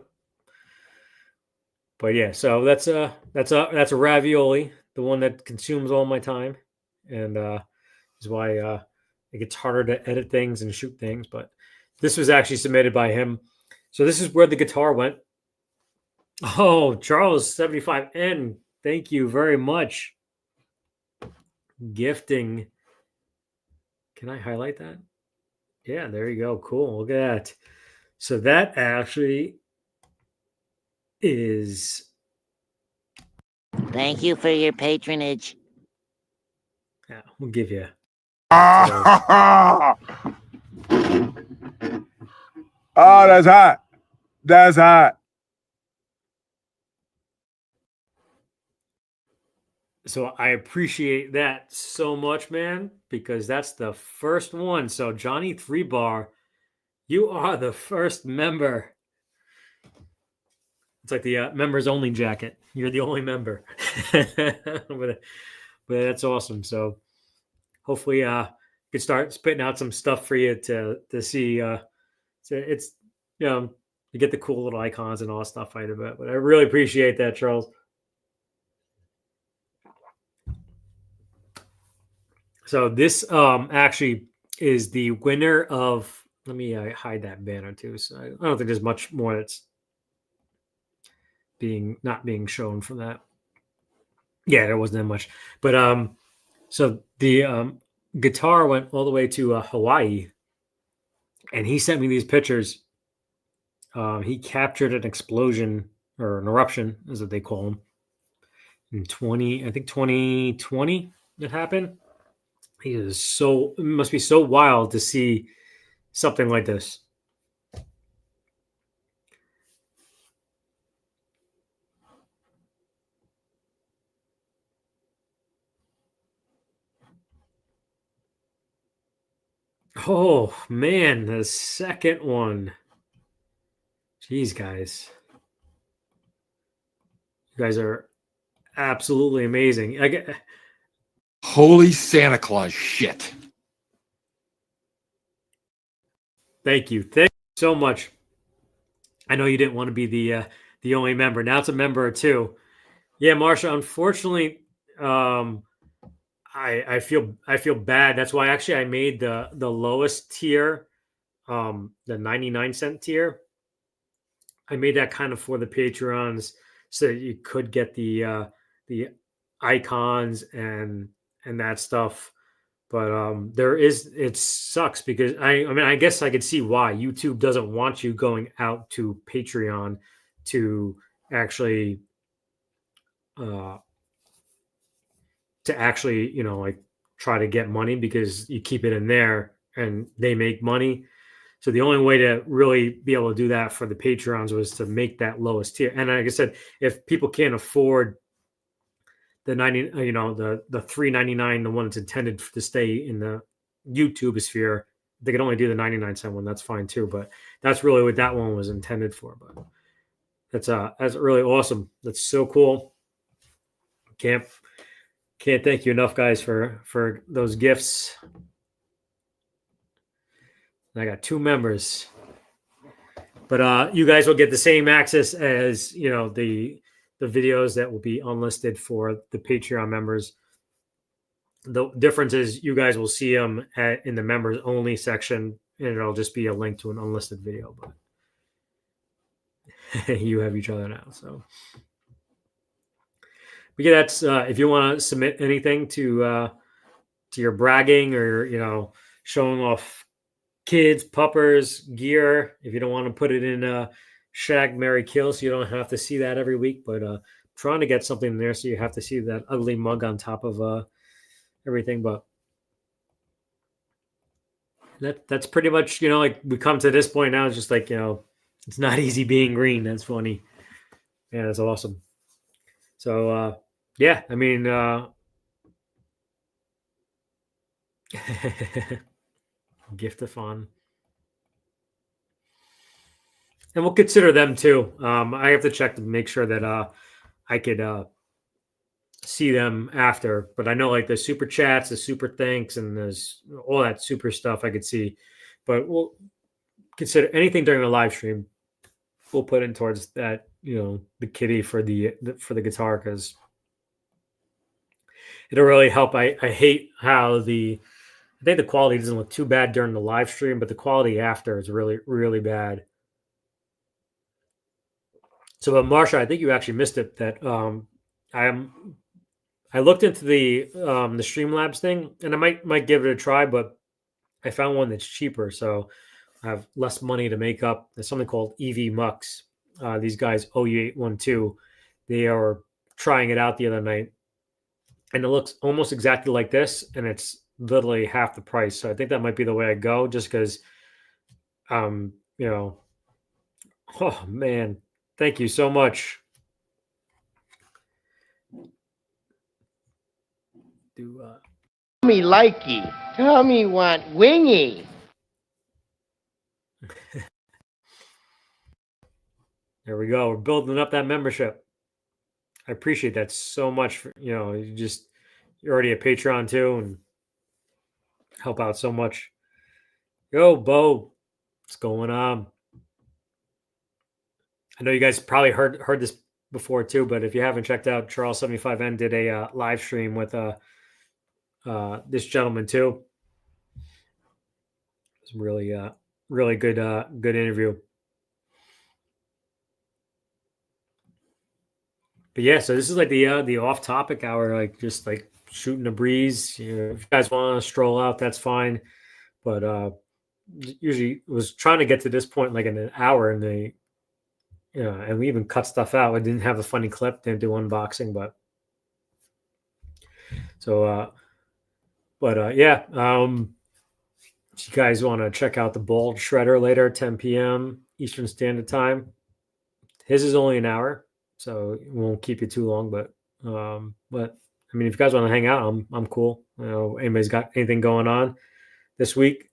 But yeah, so that's a ravioli, the one that consumes all my time, and is why it gets harder to edit things and shoot things. But this was actually submitted by him. So this is where the guitar went. Oh, Charles 75N, thank you very much. Gifting. Can I highlight that? Yeah, there you go. Cool. Look at that. So that actually is. Thank you for your patronage. Yeah, we'll give you. Oh, that's hot. That's hot. So I appreciate that so much, man, because that's the first one. So Johnny 3 Bar, you are the first member. It's like the members only jacket. You're the only member. but that's awesome. So hopefully could start spitting out some stuff for you to see. So it's you get the cool little icons and all that stuff I do. But I really appreciate that, Charles. So this actually is the winner of. Let me hide that banner too. So I don't think there's much more that's not being shown from that. Yeah, there wasn't that much. But so the guitar went all the way to Hawaii, and he sent me these pictures. He captured an explosion or an eruption, is what they call them, in 2020 it happened. It must be so wild to see something like this. Oh man, the second one. Jeez, guys. You guys are absolutely amazing. Holy Santa Claus shit. Thank you. Thank you so much. I know you didn't want to be the only member. Now it's a member or two. Yeah, Marsha. Unfortunately, I feel bad. That's why actually I made the lowest tier, the 99-cent tier. I made that kind of for the Patreons so that you could get the icons and that stuff. But it sucks because I mean I guess I could see why YouTube doesn't want you going out to Patreon to actually uh like try to get money because you keep it in there and they make money. So the only way to really be able to do that for the Patreons was to make that lowest tier. And like I said, if people can't afford the 90, the 3.99, the one that's intended to stay in the YouTube sphere, they can only do the 99-cent one. That's fine too. But that's really what that one was intended for. But that's really awesome. That's so cool. Can't thank you enough, guys, for those gifts. I got 2 members, but you guys will get the same access as the videos that will be unlisted for the Patreon members. The difference is you guys will see them in the members only section, and it'll just be a link to an unlisted video. But you have each other now, so. But yeah, that's if you want to submit anything to your bragging or showing off kids, puppers, gear. If you don't want to put it in Shag, Marry, Kill, so you don't have to see that every week. But trying to get something in there so you have to see that ugly mug on top of everything. But that's pretty much like we come to this point now. It's just like it's not easy being green. That's funny. Yeah, that's awesome. So yeah, I mean. Gift-a-thon. And we'll consider them too. I have to check to make sure that I could see them after. But I know like the super chats, the super thanks, and there's all that super stuff I could see. But we'll consider anything during the live stream. We'll put in towards that, the kitty for the guitar because it'll really help. I hate how I think the quality doesn't look too bad during the live stream, but the quality after is really, really bad. So, but Marsha, I think you actually missed it. That I looked into the Streamlabs thing, and I might give it a try, but I found one that's cheaper, so I have less money to make up. There's something called EV Mux. These guys, OU812, they are trying it out the other night, and it looks almost exactly like this, and it's literally half the price. So I think that might be the way I go, just because, oh man, thank you so much. Tell me likey. Tell me what wingy. There we go. We're building up that membership. I appreciate that so much. You're already a Patreon too, and help out so much. Yo, Bo, what's going on? I know you guys probably heard this before too, but if you haven't checked out, Charles75N did a live stream with this gentleman too. It's really really good interview. But yeah, so this is like the off topic hour, like just like shooting a breeze. If you guys want to stroll out, that's fine. But usually was trying to get to this point like in an hour, and and we even cut stuff out. I didn't have a funny clip, didn't do unboxing, but so yeah. If you guys want to check out the Bold Shredder later, 10 p.m. Eastern Standard Time. His is only an hour, so it won't keep you too long. But I mean, if you guys want to hang out, I'm cool. Anybody's got anything going on this week?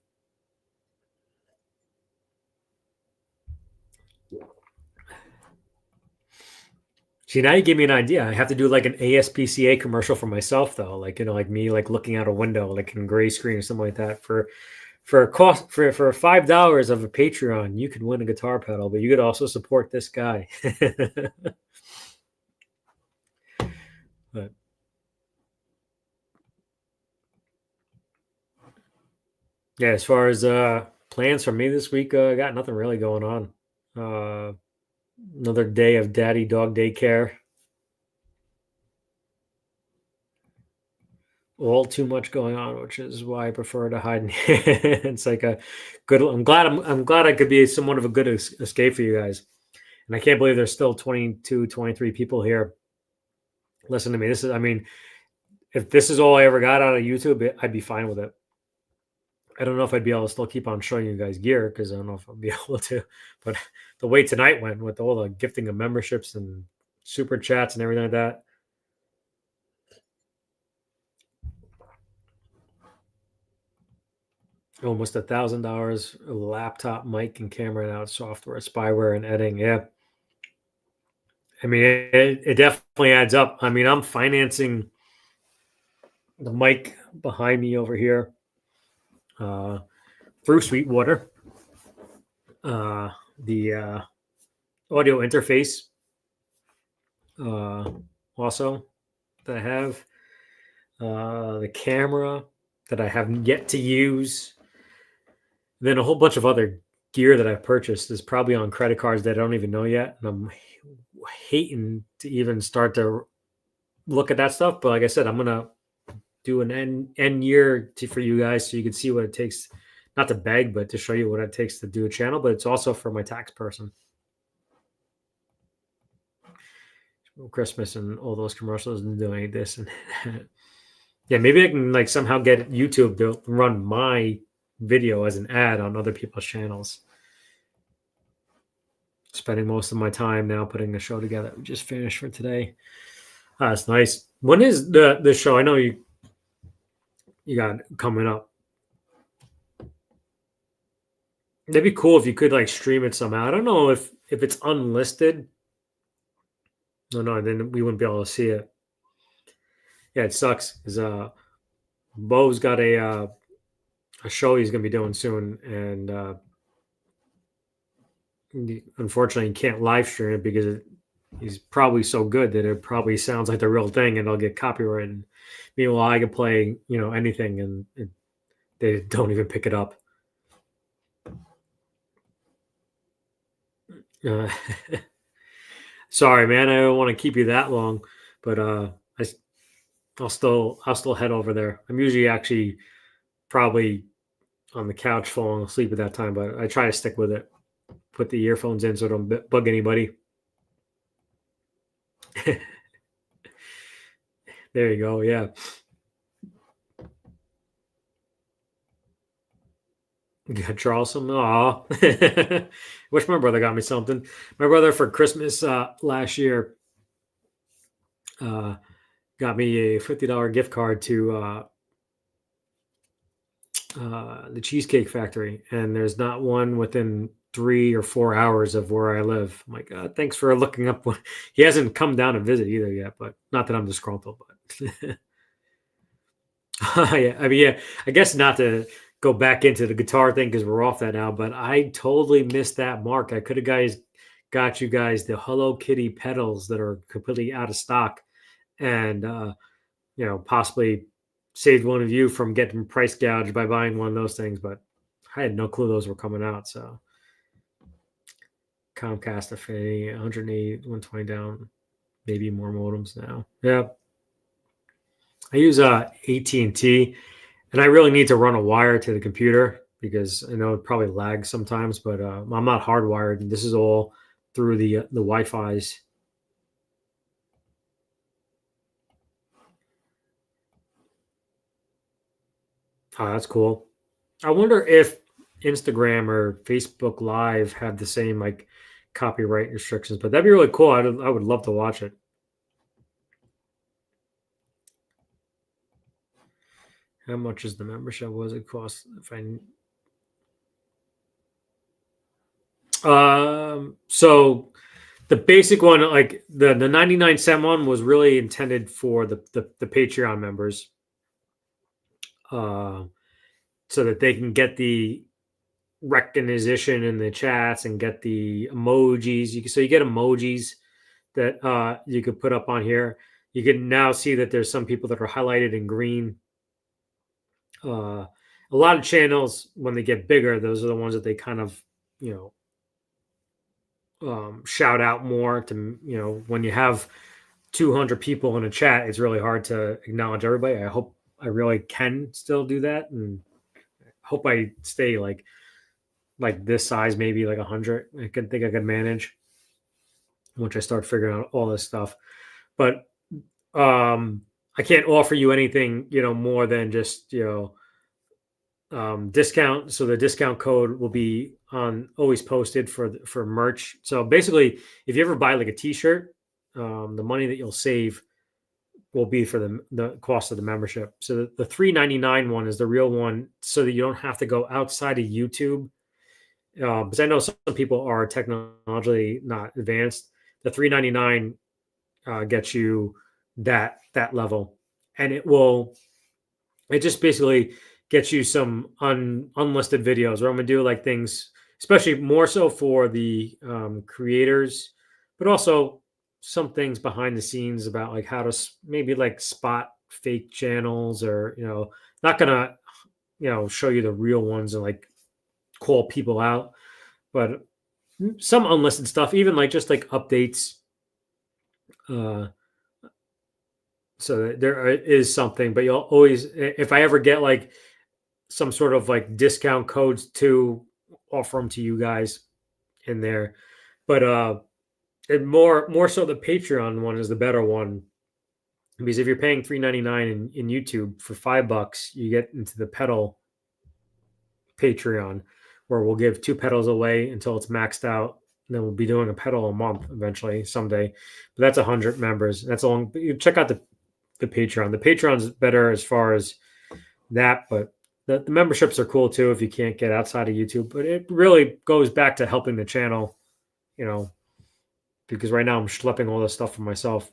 See, now you give me an idea. I have to do like an ASPCA commercial for myself, though. Like like me, like looking out a window, like in gray screen or something like that, for for a cost for $5 of a Patreon, you could win a guitar pedal, but you could also support this guy. But yeah, as far as plans for me this week, I got nothing really going on. Another day of daddy dog daycare. All too much going on, which is why I prefer to hide. It's like a good. I'm glad I could be somewhat of a good escape for you guys. And I can't believe there's still 22, 23 people here. Listen to me. This is, I mean, if this is all I ever got out of YouTube, I'd be fine with it. I don't know if I'd be able to still keep on showing you guys gear because I don't know if I'll be able to. But the way tonight went with all the gifting of memberships and super chats and everything like that. Almost $1,000 laptop, mic, and camera, and out software, spyware, and editing. Yeah. I mean, it definitely adds up. I mean, I'm financing the mic behind me over here through Sweetwater. The audio interface also that I have. The camera that I have yet to use. Then a whole bunch of other gear that I've purchased is probably on credit cards that I don't even know yet. And I'm hating to even start to look at that stuff. But like I said, I'm going to do an end year for you guys so you can see what it takes, not to beg, but to show you what it takes to do a channel. But it's also for my tax person. Christmas and all those commercials and doing this. And yeah, maybe I can like somehow get YouTube to run my video as an ad on other people's channels. Spending most of my time now putting the show together. We just finished for today. That's nice. When is the show? I know you got coming up. That'd be cool if you could like stream it somehow. I don't know if it's unlisted. No, then we wouldn't be able to see it. Yeah, it sucks because Bo's got a show he's gonna be doing soon, and unfortunately, he can't live stream it because he's probably so good that it probably sounds like the real thing, and it'll get copyrighted. Meanwhile, I could play anything, and they don't even pick it up. Sorry, man. I don't want to keep you that long, but I'll still head over there. I'm usually actually probably on the couch falling asleep at that time, but I try to stick with it. Put the earphones in so I don't bug anybody. There you go. Yeah. Yeah, Charleston. Aw. Wish my brother got me something. My brother for Christmas last year got me a $50 gift card to the Cheesecake Factory, and there's not one within 3 or 4 hours of where I live. I'm like, thanks for looking up. He hasn't come down to visit either yet, but not that I'm disgruntled. But yeah, I mean, yeah, I guess not to go back into the guitar thing because we're off that now, but I totally missed that mark. I could have got you guys the Hello Kitty pedals that are completely out of stock, and possibly saved one of you from getting price gouged by buying one of those things, but I had no clue those were coming out. So Comcast Affinity, 180, 120 down, maybe more modems now. Yeah. I use AT&T, and I really need to run a wire to the computer because I know it probably lags sometimes, but I'm not hardwired, and this is all through the Wi-Fi's. Oh, that's cool. I wonder if Instagram or Facebook Live have the same like copyright restrictions, but that'd be really cool. I would love to watch it. How much is the membership? What does it cost? So the basic one, like the 99-cent one, was really intended for the Patreon members. so that they can get the recognition in the chats and get the emojis. So you get emojis that you could put up on here. You can now see that there's some people that are highlighted in green. A lot of channels, when they get bigger, those are the ones that they kind of, shout out more to, when you have 200 people in a chat, it's really hard to acknowledge everybody. I hope I really can still do that, and hope I stay like this size, maybe like 100. I can think I could manage once I start figuring out all this stuff. But I can't offer you anything, more than just, discount. So the discount code will be always posted for merch. So basically, if you ever buy like a t-shirt, the money that you'll save will be for the cost of the membership. So the $3.99 one is the real one, so that you don't have to go outside of YouTube. Because I know some people are technologically not advanced. The $3.99 gets you that level, and it just basically gets you some unlisted videos, where I'm gonna do like things, especially more so for the creators, but also some things behind the scenes about like how to maybe like spot fake channels, or not gonna show you the real ones and like call people out, but some unlisted stuff, even like just like updates. So there is something, but you'll always, if I ever get like some sort of like discount codes to offer them to you guys in there. But and more so the Patreon one is the better one, because if you're paying $3.99 in YouTube, for $5 you get into the pedal Patreon, where we'll give 2 pedals away until it's maxed out. And then we'll be doing a pedal a month eventually someday. But that's 100 members. That's a long. You check out the Patreon. The Patreon's better as far as that, but the memberships are cool too if you can't get outside of YouTube. But it really goes back to helping the channel, because right now I'm schlepping all this stuff for myself.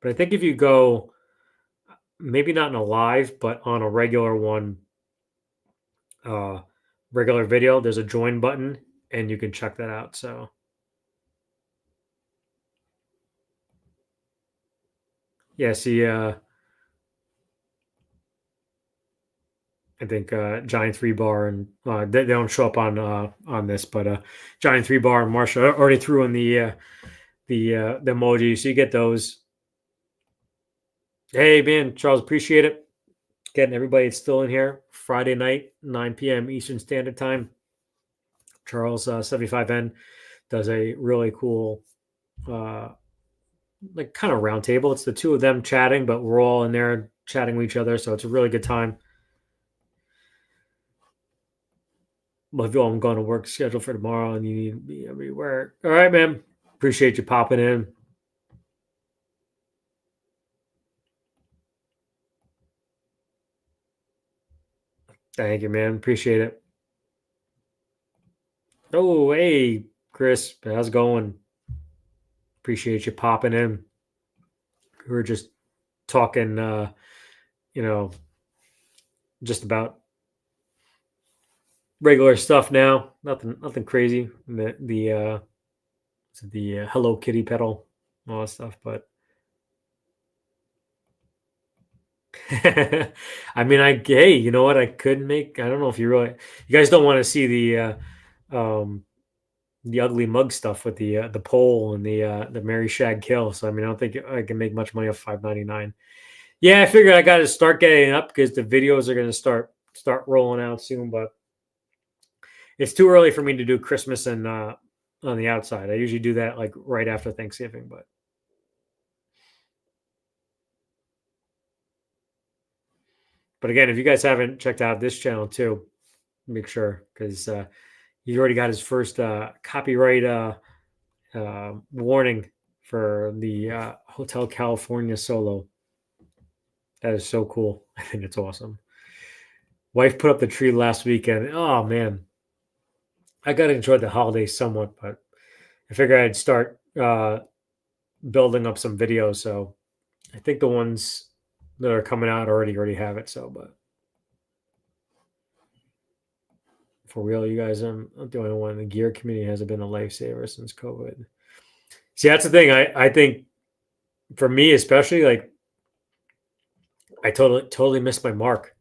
But I think if you go, maybe not in a live, but on a regular one, regular video, there's a join button, and you can check that out. So yeah, see, I think Giant 3 Bar and they don't show up on this, but Giant 3 Bar and Marsha already threw in the emoji, so you get those. Hey man, Charles, appreciate it. Getting everybody that's still in here. Friday night, 9 p.m. Eastern Standard Time. Charles 75N does a really cool like kind of round table. It's the two of them chatting, but we're all in there chatting with each other, so it's a really good time. I'm going to work schedule for tomorrow, and you need to be everywhere. All right, man. Appreciate you popping in. Thank you, man. Appreciate it. Oh, hey, Chris. How's it going? Appreciate you popping in. We were just talking, just about regular stuff now. Nothing crazy. The Hello Kitty pedal, all that stuff. But I mean, hey, you know what? I could make. I don't know if you guys don't want to see the ugly mug stuff with the pole and the Mary Shag kill. So I mean, I don't think I can make much money off $5.99. Yeah, I figured I got to start getting up because the videos are going to start rolling out soon. But it's too early for me to do Christmas and on the outside. I usually do that like right after Thanksgiving. But again, if you guys haven't checked out this channel too, make sure, because he already got his first copyright warning for the Hotel California solo. That is so cool. I think it's awesome. Wife put up the tree last weekend. Oh man, I got to enjoy the holidays somewhat, but I figured I'd start building up some videos. So I think the ones that are coming out already have it. So, For real, you guys, I'm not the only one. The gear community has been a lifesaver since COVID. See, that's the thing. I think for me, especially, like, I totally missed my mark.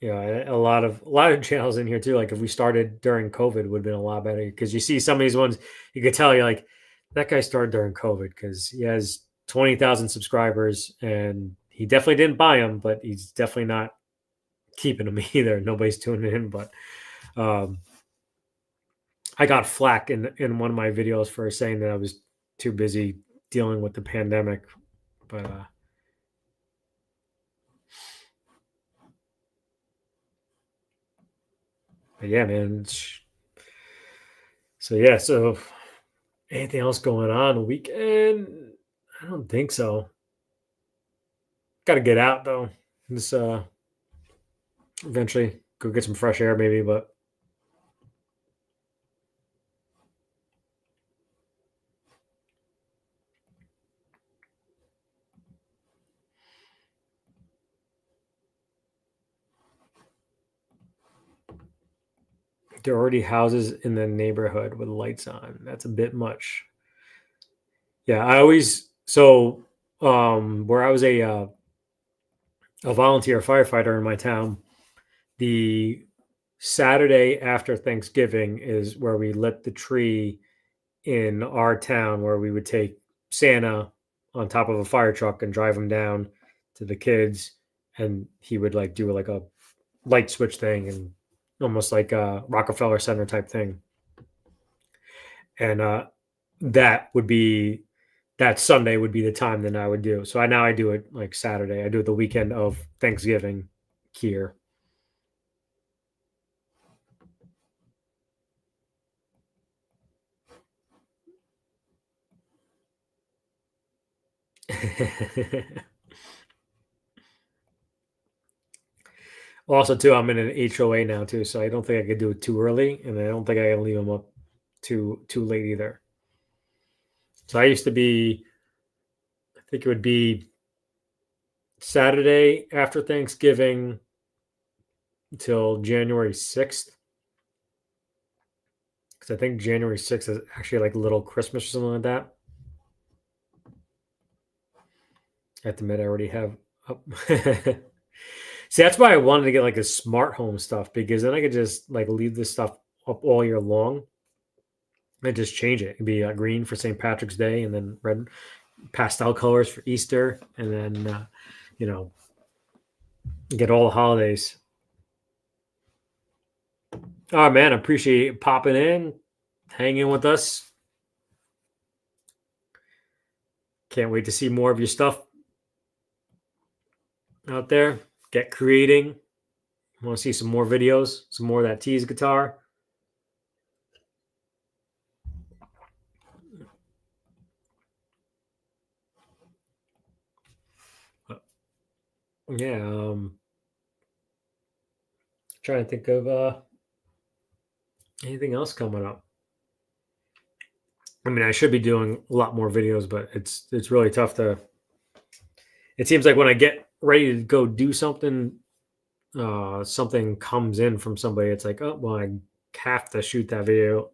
A lot of channels in here too. Like if we started during COVID, would have been a lot better because you see some of these ones, you could tell you're like, that guy started during COVID because he has 20,000 subscribers and he definitely didn't buy them, but he's definitely not keeping them either. Nobody's tuning in, but I got flack in one of my videos for saying that I was too busy dealing with the pandemic, but yeah, man. So anything else going on the weekend? I don't think so. Got to get out though. This eventually go get some fresh air maybe, but there are already houses in the neighborhood with lights on. That's a bit much. Yeah, I always where I was a volunteer firefighter in my town, the Saturday after Thanksgiving is where we lit the tree in our town, where we would take Santa on top of a fire truck and drive him down to the kids, and he would like do like a light switch thing and almost like a Rockefeller Center type thing. And that Sunday would be the time that I would do. So now I do it like Saturday. I do it the weekend of Thanksgiving here. Also, too, I'm in an HOA now too, so I don't think I could do it too early, and I don't think I can leave them up too late either. So I used to be, I think it would be Saturday after Thanksgiving until January 6th. Because I think January 6th is actually like a little Christmas or something like that. I have to admit, I already have up. See, that's why I wanted to get like a smart home stuff, because then I could just like leave this stuff up all year long and just change it. It'd be green for St. Patrick's Day, and then red pastel colors for Easter, and then get all the holidays. Oh man, I appreciate you popping in, hanging with us. Can't wait to see more of your stuff out there. Get creating. I want to see some more videos, some more of that tease guitar. Yeah, trying to think of anything else coming up. I mean, I should be doing a lot more videos, but it's really tough to. It seems like when I get ready to go do something, something comes in from somebody. It's like, oh well, I have to shoot that video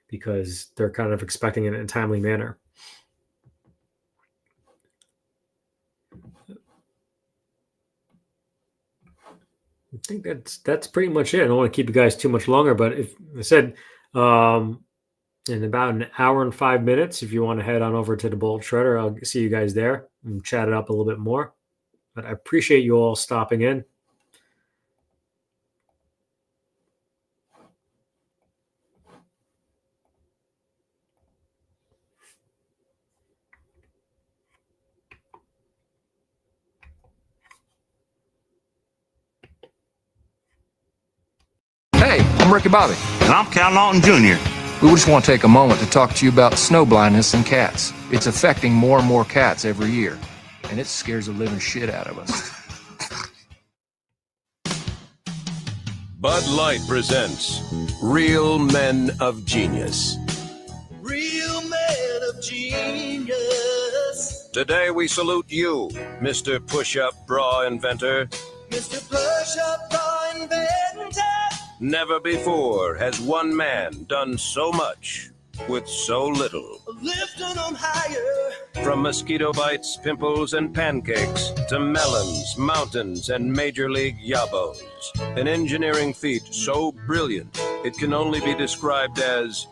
because they're kind of expecting it in a timely manner. I think that's pretty much it. I don't want to keep you guys too much longer, but if I said in about an hour and 5 minutes, if you want to head on over to the Bolt Shredder, I'll see you guys there and chat it up a little bit more. But I appreciate you all stopping in. Hey, I'm Ricky Bobby. And I'm Cal Naughton Jr. We just want to take a moment to talk to you about snow blindness in cats. It's affecting more and more cats every year, and it scares the living shit out of us. Bud Light presents Real Men of Genius. Real men of genius. Today we salute you, Mr. Push-Up Bra Inventor. Mr. Push-Up Bra Inventor. Never before has one man done so much with so little. Lifting them higher. From mosquito bites, pimples, and pancakes to melons, mountains, and major league yabos. An engineering feat so brilliant it can only be described as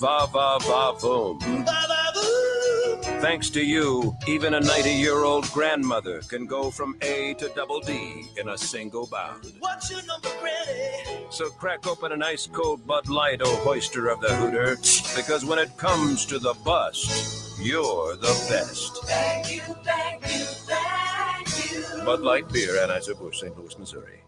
va-va-va-voom. Ba-ba-boo. Thanks to you, even a 90-year-old grandmother can go from A to double D in a single bound. What's your number, Granny? So crack open an ice-cold Bud Light, oh hoister of the hooter, because when it comes to the bust, you're the best. Thank you, thank you, thank you. Bud Light Beer, Anheuser-Busch, St. Louis, Missouri.